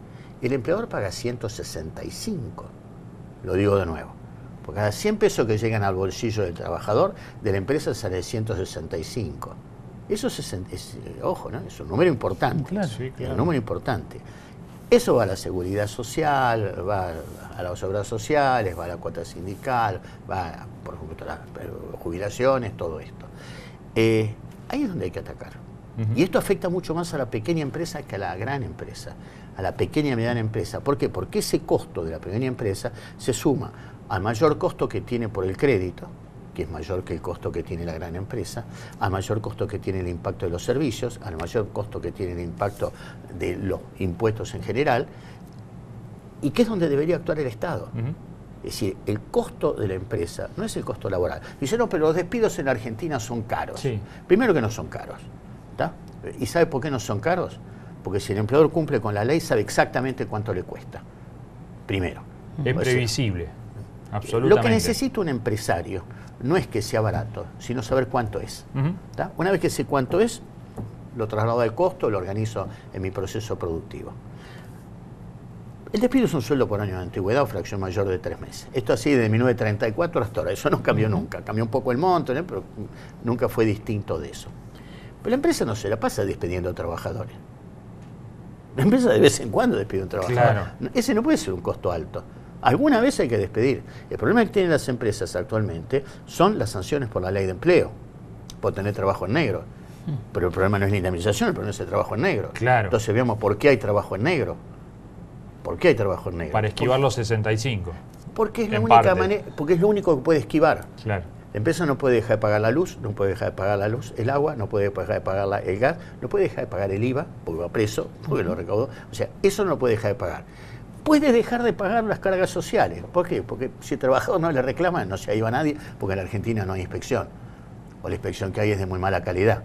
O: el empleador paga 165. Lo digo de nuevo. Por cada 100 pesos que llegan al bolsillo del trabajador, de la empresa sale 165. Eso ojo, ¿no? Es un número importante. Claro, sí, claro. Es un número importante. Eso va a la seguridad social, va a las obras sociales, va a la cuota sindical, va, por ejemplo, a las jubilaciones, todo esto. Ahí es donde hay que atacar. Y esto afecta mucho más a la pequeña empresa que a la gran empresa, a la pequeña y mediana empresa. ¿Por qué? Porque ese costo de la pequeña empresa se suma al mayor costo que tiene por el crédito, que es mayor que el costo que tiene la gran empresa, al mayor costo que tiene el impacto de los servicios, al mayor costo que tiene el impacto de los impuestos en general, y que es donde debería actuar el Estado. Es decir, el costo de la empresa no es el costo laboral. Dice, no, pero los despidos en Argentina son caros. Sí. Primero que no son caros. ¿Tá? ¿Y sabe por qué no son caros? Porque si el empleador cumple con la ley, sabe exactamente cuánto le cuesta. Primero.
A: Es previsible. Absolutamente.
O: Lo que necesita un empresario no es que sea barato, sino saber cuánto es. Una vez que sé cuánto es, lo traslado al costo, lo organizo en mi proceso productivo. El despido es un sueldo por año de antigüedad o fracción mayor de 3 meses. Esto así de 1934 hasta ahora. Eso no cambió nunca. Cambió un poco el monto, ¿no? Pero nunca fue distinto de eso. Pero la empresa no se la pasa despidiendo a trabajadores. La empresa de vez en cuando despide a un trabajador. Claro. Ese no puede ser un costo alto. Alguna vez hay que despedir. El problema que tienen las empresas actualmente son las sanciones por la ley de empleo, por tener trabajo en negro. Pero el problema no es la indemnización, el problema es el trabajo en negro. Claro. Entonces veamos por qué hay trabajo en negro. ¿Por qué hay trabajo en negro?
A: Para esquivar los 65.
O: Porque es la única manera, porque es lo único que puede esquivar.
A: Claro.
O: La empresa no puede dejar de pagar la luz, no puede dejar de pagar la luz, el agua, no puede dejar de pagar el gas, no puede dejar de pagar el IVA, porque va preso, porque lo recaudó. O sea, eso no lo puede dejar de pagar. Puede dejar de pagar las cargas sociales. ¿Por qué? Porque si el trabajador no le reclama, no se iba nadie, porque en la Argentina no hay inspección. O la inspección que hay es de muy mala calidad.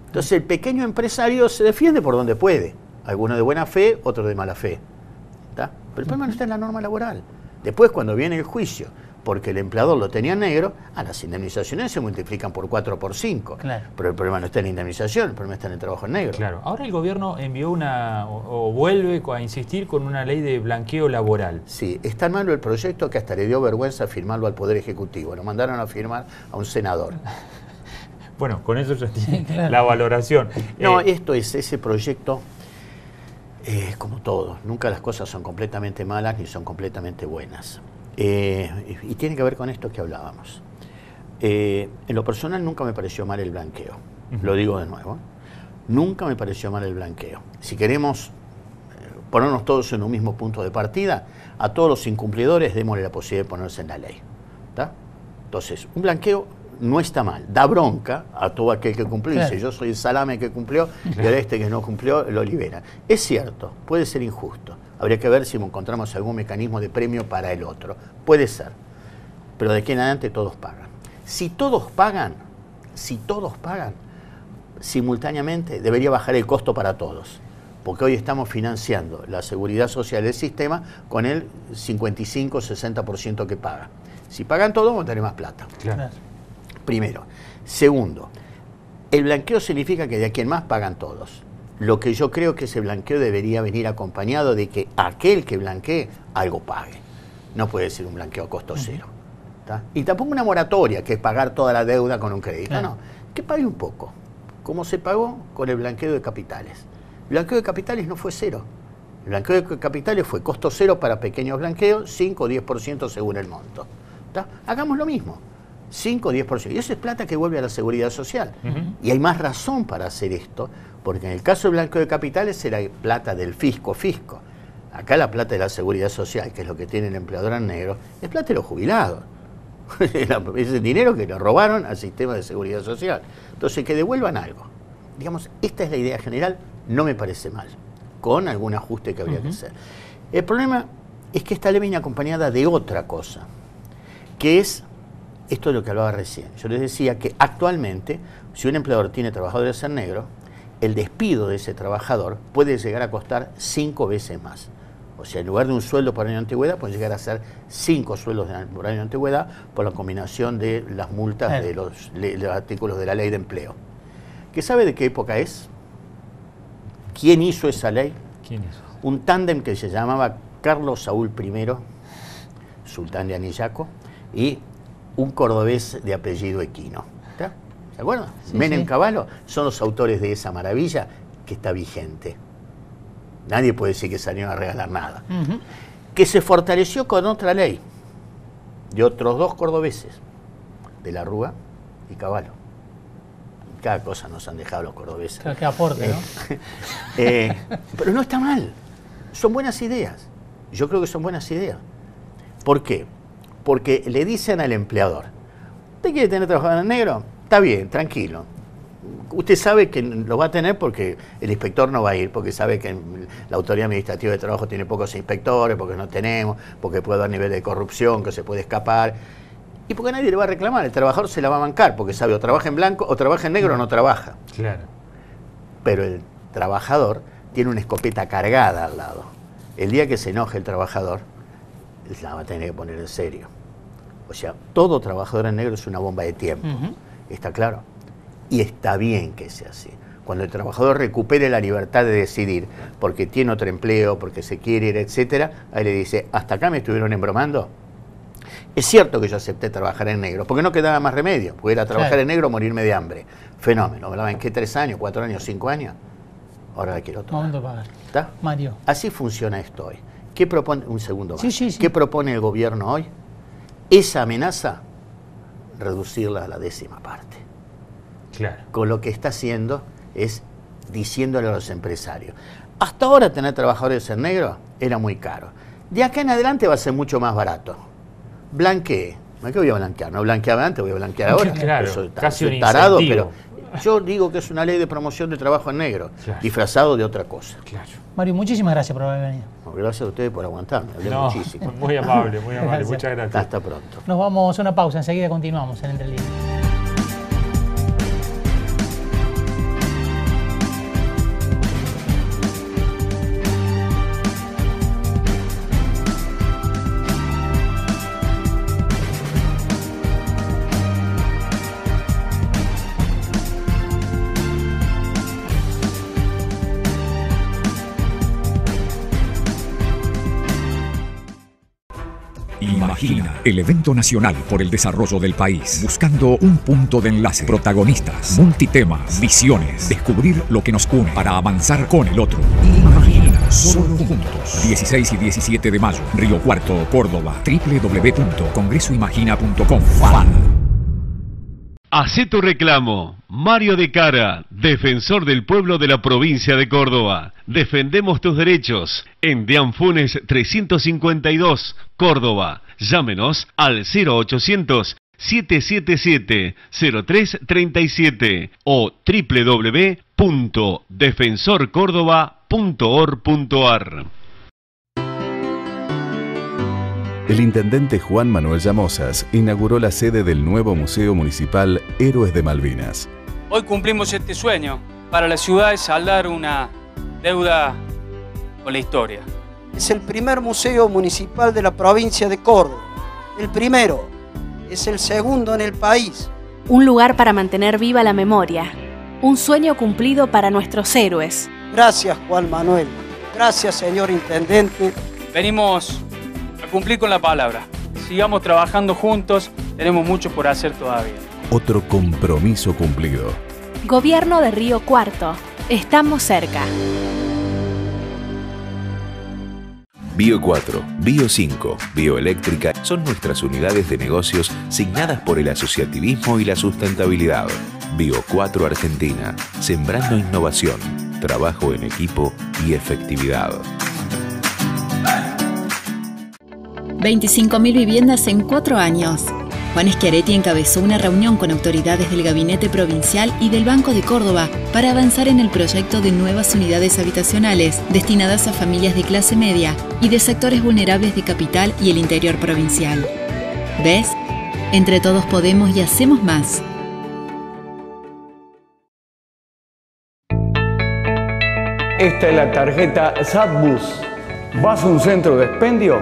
O: Entonces el pequeño empresario se defiende por donde puede. Algunos de buena fe, otros de mala fe. ¿Está? Pero el problema no está en la norma laboral. Después, cuando viene el juicio, porque el empleador lo tenía en negro, las indemnizaciones se multiplican por 4 o por 5.
B: Claro.
O: Pero el problema no está en la indemnización, el problema está en el trabajo en negro.
A: Claro. Ahora el gobierno envió o vuelve a insistir con una ley de blanqueo laboral.
O: Sí, es tan malo el proyecto que hasta le dio vergüenza firmarlo al Poder Ejecutivo. Lo mandaron a firmar a un senador.
A: Bueno, con eso ya tiene la valoración.
O: No, esto es ese proyecto, como todo. Nunca las cosas son completamente malas ni son completamente buenas. Y tiene que ver con esto que hablábamos. En lo personal nunca me pareció mal el blanqueo. Lo digo de nuevo. Nunca me pareció mal el blanqueo. Si queremos ponernos todos en un mismo punto de partida, a todos los incumplidores démosle la posibilidad de ponerse en la ley. ¿Tá? Entonces, un blanqueo no está mal. Da bronca a todo aquel que cumplió. Dice, yo soy el salame que cumplió y a este que no cumplió lo libera. Es cierto, puede ser injusto. Habría que ver si encontramos algún mecanismo de premio para el otro. Puede ser. Pero de aquí en adelante todos pagan. Si todos pagan, simultáneamente debería bajar el costo para todos. Porque hoy estamos financiando la seguridad social del sistema con el 55-60% que paga. Si pagan todos, vamos a tener más plata.
A: Claro.
O: Primero. Segundo, el blanqueo significa que de aquí en más pagan todos. Lo que yo creo que ese blanqueo debería venir acompañado de que aquel que blanquee algo pague. No puede ser un blanqueo a costo cero. ¿Tá? Y tampoco una moratoria, que es pagar toda la deuda con un crédito. No, que pague un poco. Como se pagó con el blanqueo de capitales. El blanqueo de capitales no fue cero. El blanqueo de capitales fue costo cero para pequeños blanqueos, 5 o 10% según el monto. ¿Tá? Hagamos lo mismo. 5 o 10%. Y eso es plata que vuelve a la seguridad social. Y hay más razón para hacer esto, porque en el caso del blanqueo de capitales era plata del fisco. Acá la plata de la seguridad social, que es lo que tiene el empleador en negro, es plata de los jubilados. Es el dinero que le robaron al sistema de seguridad social. Entonces, que devuelvan algo. Digamos, esta es la idea general, no me parece mal, con algún ajuste que habría que hacer. El problema es que esta ley viene acompañada de otra cosa, que es esto de lo que hablaba recién. Yo les decía que actualmente, si un empleador tiene trabajadores en negro, el despido de ese trabajador puede llegar a costar 5 veces más. O sea, en lugar de un sueldo por año de antigüedad, puede llegar a ser 5 sueldos por año de antigüedad por la combinación de las multas de los artículos de la ley de empleo. ¿Qué sabe de qué época es? ¿Quién hizo esa ley?
A: ¿Quién hizo?
O: Un tándem que se llamaba Carlos Saúl I, sultán de Anillaco, y un cordobés de apellido Equino. ¿Está? ¿Se acuerdan?
B: Sí,
O: Menem Cavallo son los autores de esa maravilla que está vigente. Nadie puede decir que salieron a regalar nada. Que se fortaleció con otra ley de otros 2 cordobeses, de la Rúa y Cavallo. Cada cosa nos han dejado los cordobeses.
B: Claro, que aporte, ¿no?
O: Pero no está mal. Son buenas ideas. Yo creo que son buenas ideas. ¿Por qué? Porque le dicen al empleador, ¿usted quiere tener trabajador en negro? Está bien, tranquilo. Usted sabe que lo va a tener porque el inspector no va a ir, porque sabe que la Autoridad Administrativa de Trabajo tiene pocos inspectores, porque no tenemos, porque puede haber nivel de corrupción, que se puede escapar, y porque nadie le va a reclamar. El trabajador se la va a bancar, porque sabe o trabaja en blanco o trabaja en negro o no trabaja.
A: Claro.
O: Pero el trabajador tiene una escopeta cargada al lado. El día que se enoje el trabajador, la va a tener que poner en serio. O sea, todo trabajador en negro es una bomba de tiempo. ¿Está claro? Y está bien que sea así. Cuando el trabajador recupere la libertad de decidir, porque tiene otro empleo, porque se quiere ir, etcétera, ahí le dice, ¿hasta acá me estuvieron embromando? Es cierto que yo acepté trabajar en negro, porque no quedaba más remedio, porque era trabajar en negro o morirme de hambre. Fenómeno. ¿Me la ven qué? 3 años, 4 años, 5 años? Ahora la quiero tomar.
B: Momento para pagar.
O: ¿Está?
B: Mario.
O: Así funciona esto hoy. ¿Qué propone? Un segundo más.
B: Sí.
O: ¿Qué propone el gobierno hoy? Esa amenaza, reducirla a la 10ª parte.
A: Claro.
O: Con lo que está haciendo es diciéndole a los empresarios, hasta ahora tener trabajadores en negro era muy caro. De acá en adelante va a ser mucho más barato. Blanquee. ¿Qué voy a blanquear? No blanqueaba antes, voy a blanquear ahora.
A: Claro, casi un
O: tarado,
A: incentivo.
O: pero yo digo que es una ley de promoción de trabajo en negro, disfrazado de otra cosa.
A: Claro.
B: Mario, muchísimas gracias por haber venido.
O: Gracias a ustedes por aguantarme, hablé
A: No,
O: muchísimo.
A: muy amable,
B: Gracias.
A: muchas gracias.
O: Hasta pronto.
B: Nos vamos a una pausa, enseguida continuamos en Entre Líneas.
F: Imagina el evento nacional por el desarrollo del país, buscando un punto de enlace, protagonistas, multitemas, visiones, descubrir lo que nos une para avanzar con el otro. Imagina, solo juntos. 16 y 17 de mayo, Río Cuarto, Córdoba, www.congresoimagina.com.
G: Hacé tu reclamo. Mario de Cara, defensor del pueblo de la provincia de Córdoba. Defendemos tus derechos. En Dianfunes 352, Córdoba. Llámenos al 0800 777-0337 o www.defensorcordoba.org.ar.
J: El intendente Juan Manuel Llamosas inauguró la sede del nuevo Museo Municipal Héroes de Malvinas.
K: Hoy cumplimos este sueño. Para la ciudad es saldar una deuda con la historia.
L: Es el primer museo municipal de la provincia de Córdoba. El primero. Es el segundo en el país.
M: Un lugar para mantener viva la memoria. Un sueño cumplido para nuestros héroes.
L: Gracias, Juan Manuel. Gracias, señor intendente.
K: Venimos a cumplir con la palabra. Sigamos trabajando juntos. Tenemos mucho por hacer todavía.
J: Otro compromiso cumplido.
M: Gobierno de Río Cuarto. Estamos cerca.
N: Bio 4, Bio 5, Bioeléctrica son nuestras unidades de negocios signadas por el asociativismo y la sustentabilidad. Bio 4 Argentina, sembrando innovación, trabajo en equipo y efectividad.
P: 25.000 viviendas en 4 años. Juan Schiaretti encabezó una reunión con autoridades del Gabinete Provincial y del Banco de Córdoba para avanzar en el proyecto de nuevas unidades habitacionales destinadas a familias de clase media y de sectores vulnerables de Capital y el interior provincial. ¿Ves? Entre todos podemos y hacemos más.
I: Esta es la tarjeta SatBus. Vas a un centro de expendio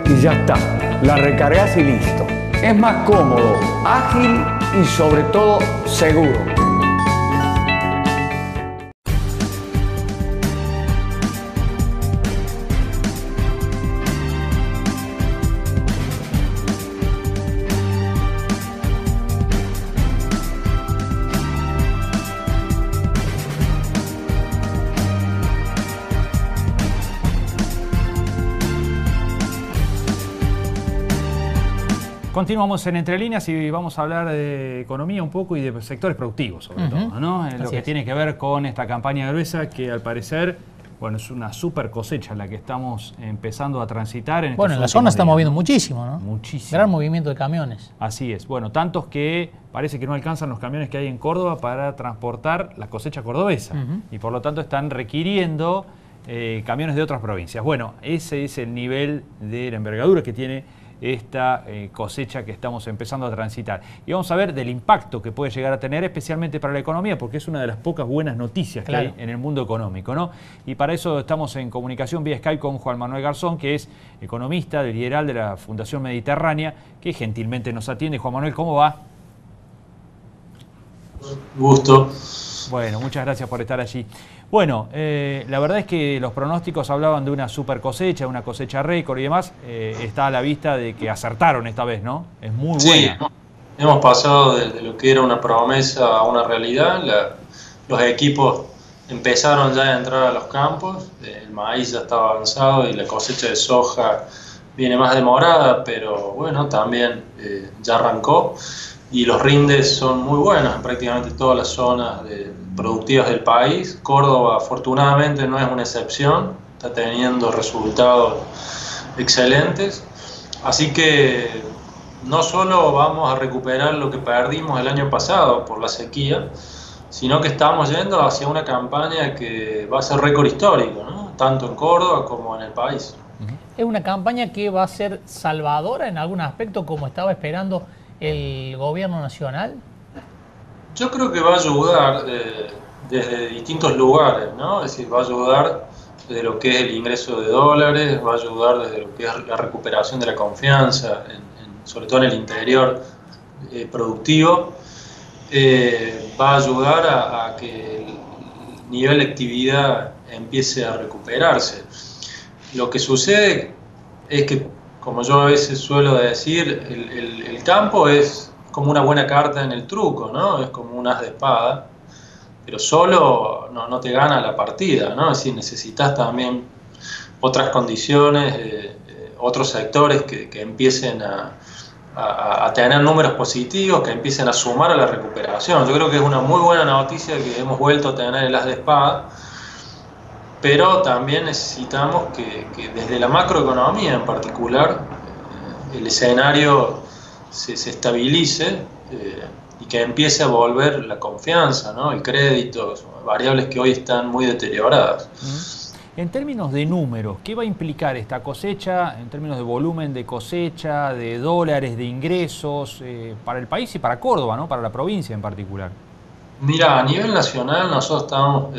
I: y ya está. La recargas y listo. Es más cómodo, ágil y sobre todo seguro.
A: Continuamos en Entre Líneas y vamos a hablar de economía un poco y de sectores productivos, sobre todo, ¿no? Lo que tiene que ver con esta campaña gruesa que al parecer, bueno, es una super cosecha la que estamos empezando a transitar. En
B: bueno, en la zona está moviendo muchísimo, ¿no?
A: Muchísimo.
B: Gran movimiento de camiones.
A: Así es. Bueno, tantos que parece que no alcanzan los camiones que hay en Córdoba para transportar la cosecha cordobesa. Y por lo tanto están requiriendo camiones de otras provincias. Bueno, ese es el nivel de la envergadura que tiene esta cosecha que estamos empezando a transitar. Y vamos a ver del impacto que puede llegar a tener, especialmente para la economía, porque es una de las pocas buenas noticias que hay en el mundo económico, ¿no? Y para eso estamos en comunicación vía Skype con Juan Manuel Garzón, que es economista del liderazgo de la Fundación Mediterránea, que gentilmente nos atiende. Juan Manuel, ¿cómo va?
Q: Gusto.
A: Bueno, muchas gracias por estar allí. Bueno, la verdad es que los pronósticos hablaban de una super cosecha, una cosecha récord y demás. Está a la vista de que acertaron esta vez, ¿no? Es muy buena.
Q: Sí, hemos pasado de lo que era una promesa a una realidad. Los equipos empezaron ya a entrar a los campos. El maíz ya estaba avanzado y la cosecha de soja viene más demorada, pero bueno, también ya arrancó. Y los rindes son muy buenos en prácticamente todas las zonas productivas del país. Córdoba, afortunadamente, no es una excepción. está teniendo resultados excelentes. Así que no solo vamos a recuperar lo que perdimos el año pasado por la sequía, sino que estamos yendo hacia una campaña que va a ser récord histórico, ¿no? Tanto en Córdoba como en el país.
B: ¿Es una campaña que va a ser salvadora en algún aspecto como estaba esperando el gobierno nacional?
Q: Yo creo que va a ayudar desde distintos lugares, ¿no? Es decir, va a ayudar desde lo que es el ingreso de dólares, va a ayudar desde lo que es la recuperación de la confianza, sobre todo en el interior productivo, va a ayudar a que el nivel de actividad empiece a recuperarse. Lo que sucede es que, como yo a veces suelo decir, el campo es como una buena carta en el truco, ¿no? Es como un as de espada, pero solo no te gana la partida, ¿no? Es decir, necesitas también otras condiciones, otros sectores que empiecen a tener números positivos, que empiecen a sumar a la recuperación. Yo creo que es una muy buena noticia que hemos vuelto a tener el as de espada, pero también necesitamos que desde la macroeconomía en particular el escenario se estabilice y que empiece a volver la confianza, ¿no? El crédito, variables que hoy están muy deterioradas.
A: En términos de números, ¿qué va a implicar esta cosecha en términos de volumen de cosecha, de dólares, de ingresos para el país y para Córdoba, ¿no? Para la provincia en particular?
Q: Mira, a nivel nacional nosotros estamos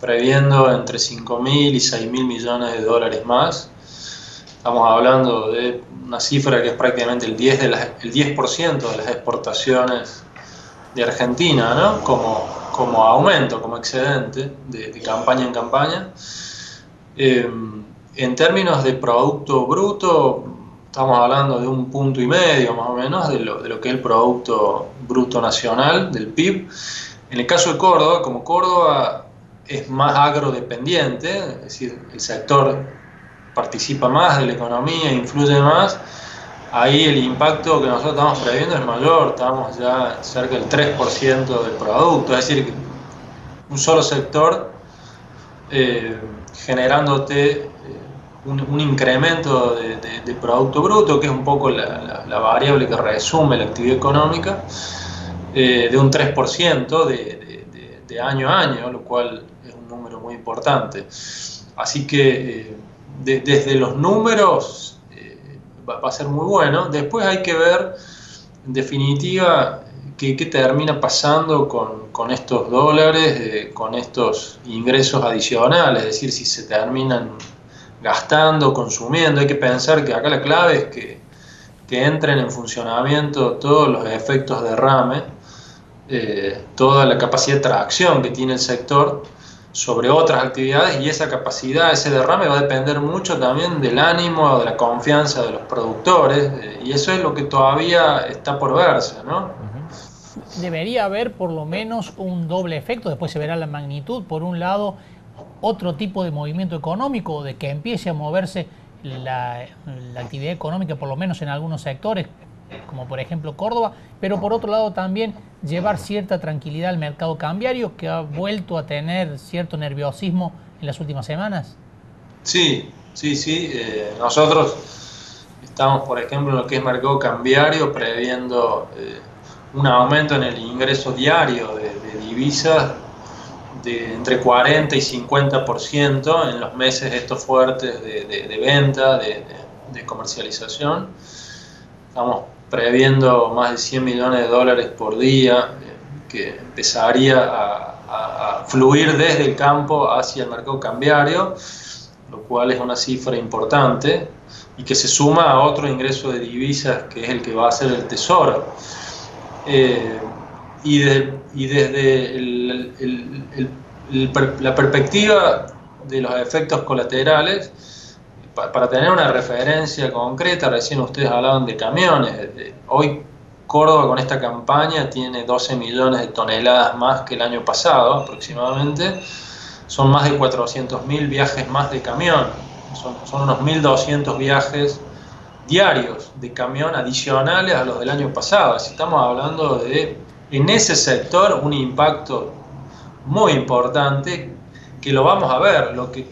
Q: previendo entre 5.000 y 6.000 millones de dólares más. Estamos hablando de una cifra que es prácticamente el 10% de las exportaciones de Argentina, ¿no? Como aumento, como excedente de campaña en campaña. En términos de Producto Bruto, estamos hablando de 1,5 puntos más o menos de lo que es el Producto Bruto Nacional, del PIB. En el caso de Córdoba, como Córdoba es más agrodependiente, es decir, el sector participa más de la economía, influye más, ahí el impacto que nosotros estamos previendo es mayor, estamos ya cerca del 3% del producto, es decir, un solo sector generándote un incremento de Producto Bruto, que es un poco la variable que resume la actividad económica, de un 3% de año a año, lo cual es un número muy importante. Así que desde los números va a ser muy bueno. Después hay que ver, en definitiva, qué termina pasando con estos dólares, con estos ingresos adicionales, es decir, si se terminan gastando, consumiendo. Hay que pensar que acá la clave es que entren en funcionamiento todos los efectos de derrame, toda la capacidad de tracción que tiene el sector sobre otras actividades, y esa capacidad, ese derrame va a depender mucho también del ánimo, de la confianza de los productores, y eso es lo que todavía está por verse, ¿no?
B: Debería haber por lo menos un doble efecto, después se verá la magnitud. Por un lado, otro tipo de movimiento económico, de que empiece a moverse la actividad económica, por lo menos en algunos sectores, como por ejemplo Córdoba, pero por otro lado también llevar cierta tranquilidad al mercado cambiario, que ha vuelto a tener cierto nerviosismo en las últimas semanas.
Q: Sí. Nosotros estamos, por ejemplo, en lo que es mercado cambiario, previendo un aumento en el ingreso diario de divisas de entre 40 y 50% en los meses estos fuertes de venta, de comercialización. Estamos previendo más de 100 millones de dólares por día que empezaría a fluir desde el campo hacia el mercado cambiario, lo cual es una cifra importante y que se suma a otro ingreso de divisas que es el que va a ser el Tesoro. Y desde la perspectiva de los efectos colaterales, para tener una referencia concreta, recién ustedes hablaban de camiones. Hoy Córdoba con esta campaña tiene 12 millones de toneladas más que el año pasado aproximadamente. Son más de 400.000 viajes más de camión. Son unos 1.200 viajes diarios de camión adicionales a los del año pasado. Así estamos hablando de, en ese sector, un impacto muy importante que lo vamos a ver. Lo que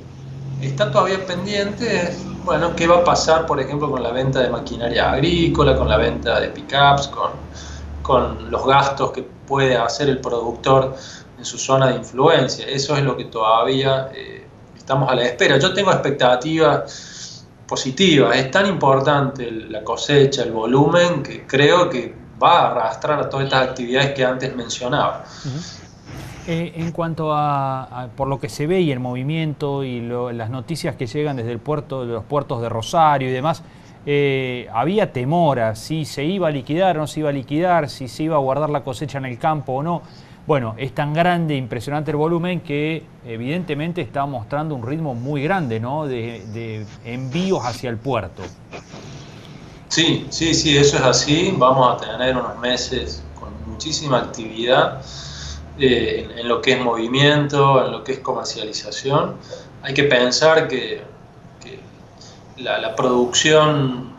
Q: está todavía pendiente es, bueno, qué va a pasar, por ejemplo, con la venta de maquinaria agrícola, con la venta de pickups, con los gastos que puede hacer el productor en su zona de influencia. Eso es lo que todavía estamos a la espera. Yo tengo expectativas positivas. Es tan importante la cosecha, el volumen, que creo que va a arrastrar a todas estas actividades que antes mencionaba.
A: En cuanto a por lo que se ve y el movimiento y las noticias que llegan desde el puerto, de los puertos de Rosario y demás, había temor a si se iba a liquidar o no se iba a liquidar, si se iba a guardar la cosecha en el campo o no. Bueno, es tan grande, impresionante el volumen que evidentemente está mostrando un ritmo muy grande, ¿no?, de envíos hacia el puerto.
Q: Sí, eso es así. Vamos a tener unos meses con muchísima actividad en lo que es movimiento, en lo que es comercialización. Hay que pensar que la producción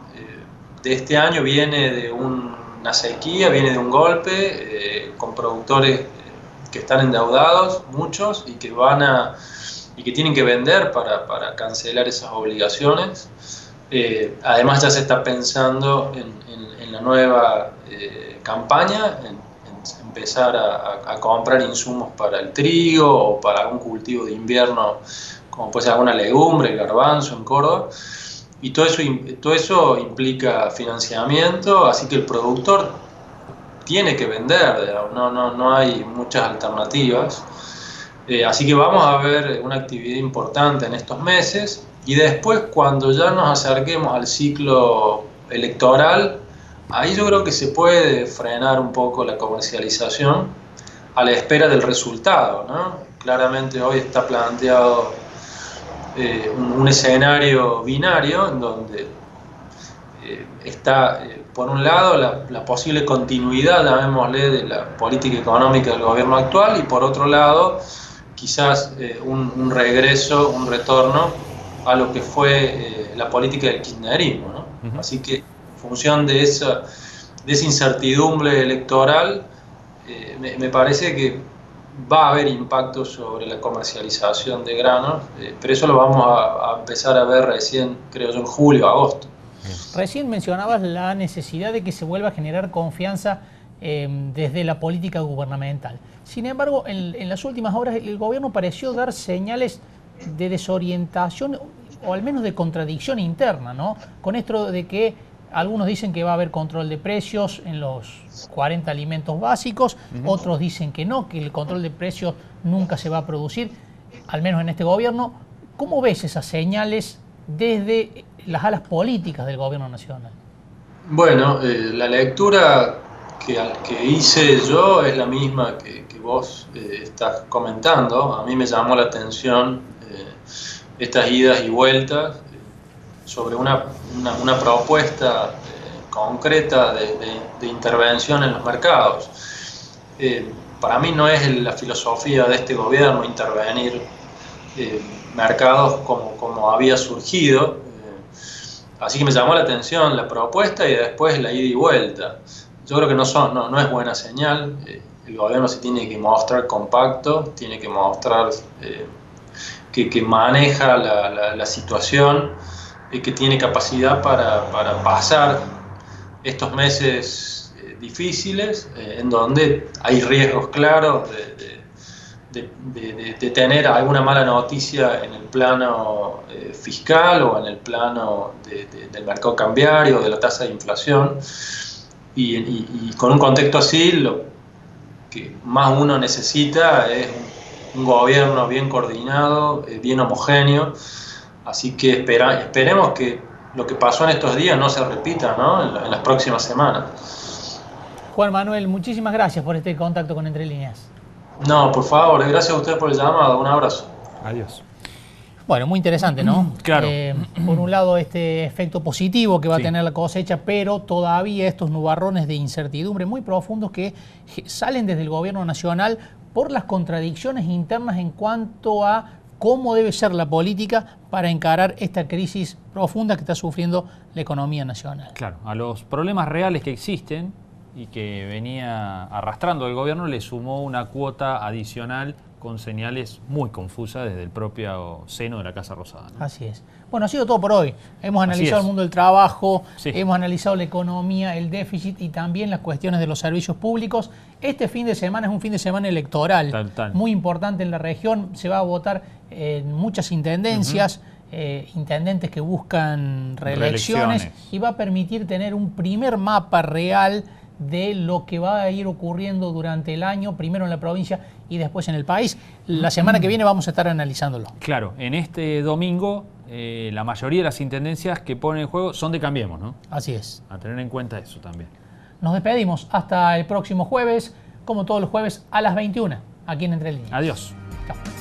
Q: de este año viene de una sequía, viene de un golpe, con productores que están endeudados, muchos, y que tienen que vender para cancelar esas obligaciones. Además ya se está pensando en la nueva campaña, en empezar a comprar insumos para el trigo o para algún cultivo de invierno, como puede ser alguna legumbre, el garbanzo en Córdoba. Y todo eso implica financiamiento, así que el productor tiene que vender, no hay muchas alternativas. Así que vamos a ver una actividad importante en estos meses, y después, cuando ya nos acerquemos al ciclo electoral, ahí yo creo que se puede frenar un poco la comercialización a la espera del resultado, ¿no? Claramente hoy está planteado un escenario binario en donde está, por un lado, la posible continuidad, llamémosle, de la política económica del gobierno actual, y por otro lado, quizás un regreso, un retorno a lo que fue la política del kirchnerismo, ¿no? Así que, en función de esa incertidumbre electoral, me parece que va a haber impacto sobre la comercialización de granos, pero eso lo vamos a empezar a ver recién, creo yo, en julio, agosto.
B: Recién mencionabas la necesidad de que se vuelva a generar confianza desde la política gubernamental. Sin embargo, en las últimas horas el gobierno pareció dar señales de desorientación o al menos de contradicción interna, ¿no? Con esto de que algunos dicen que va a haber control de precios en los 40 alimentos básicos, otros dicen que no, que el control de precios nunca se va a producir, al menos en este gobierno. ¿Cómo ves esas señales desde las alas políticas del gobierno nacional?
Q: Bueno, la lectura que hice yo es la misma que vos estás comentando. A mí me llamó la atención estas idas y vueltas sobre una propuesta concreta de intervención en los mercados. Para mí no es la filosofía de este gobierno intervenir mercados como había surgido, así que me llamó la atención la propuesta y después la ida y vuelta. Yo creo que no es buena señal. El gobierno se tiene que mostrar compacto, tiene que mostrar que maneja la situación y que tiene capacidad para pasar estos meses difíciles, en donde hay riesgos claros de tener alguna mala noticia en el plano fiscal o en el plano del mercado cambiario, de la tasa de inflación. Y con un contexto así, lo que más uno necesita es un gobierno bien coordinado, bien homogéneo. Así que esperemos que lo que pasó en estos días no se repita, ¿no?, en las próximas semanas.
B: Juan Manuel, muchísimas gracias por este contacto con Entre Líneas.
Q: No, por favor, gracias a ustedes por el llamado. Un abrazo.
A: Adiós.
B: Bueno, muy interesante, ¿no?
A: Claro.
B: Por un lado, este efecto positivo que va a tener la cosecha, pero todavía estos nubarrones de incertidumbre muy profundos que salen desde el gobierno nacional por las contradicciones internas en cuanto a cómo debe ser la política para encarar esta crisis profunda que está sufriendo la economía nacional.
A: Claro, a los problemas reales que existen y que venía arrastrando el gobierno le sumó una cuota adicional con señales muy confusas desde el propio seno de la Casa Rosada, ¿no?
B: Así es. Bueno, ha sido todo por hoy. Hemos analizado el mundo del trabajo, hemos analizado la economía, el déficit y también las cuestiones de los servicios públicos. Este fin de semana es un fin de semana electoral muy importante en la región. Se va a votar en muchas intendencias, intendentes que buscan reelecciones y va a permitir tener un primer mapa real de lo que va a ir ocurriendo durante el año, primero en la provincia y después en el país. La semana que viene vamos a estar analizándolo.
A: Claro, en este domingo la mayoría de las intendencias que ponen en juego son de Cambiemos, ¿no?
B: Así es.
A: A tener en cuenta eso también.
B: Nos despedimos hasta el próximo jueves, como todos los jueves a las 21, aquí en Entre Líneas.
A: Adiós.
B: Chao.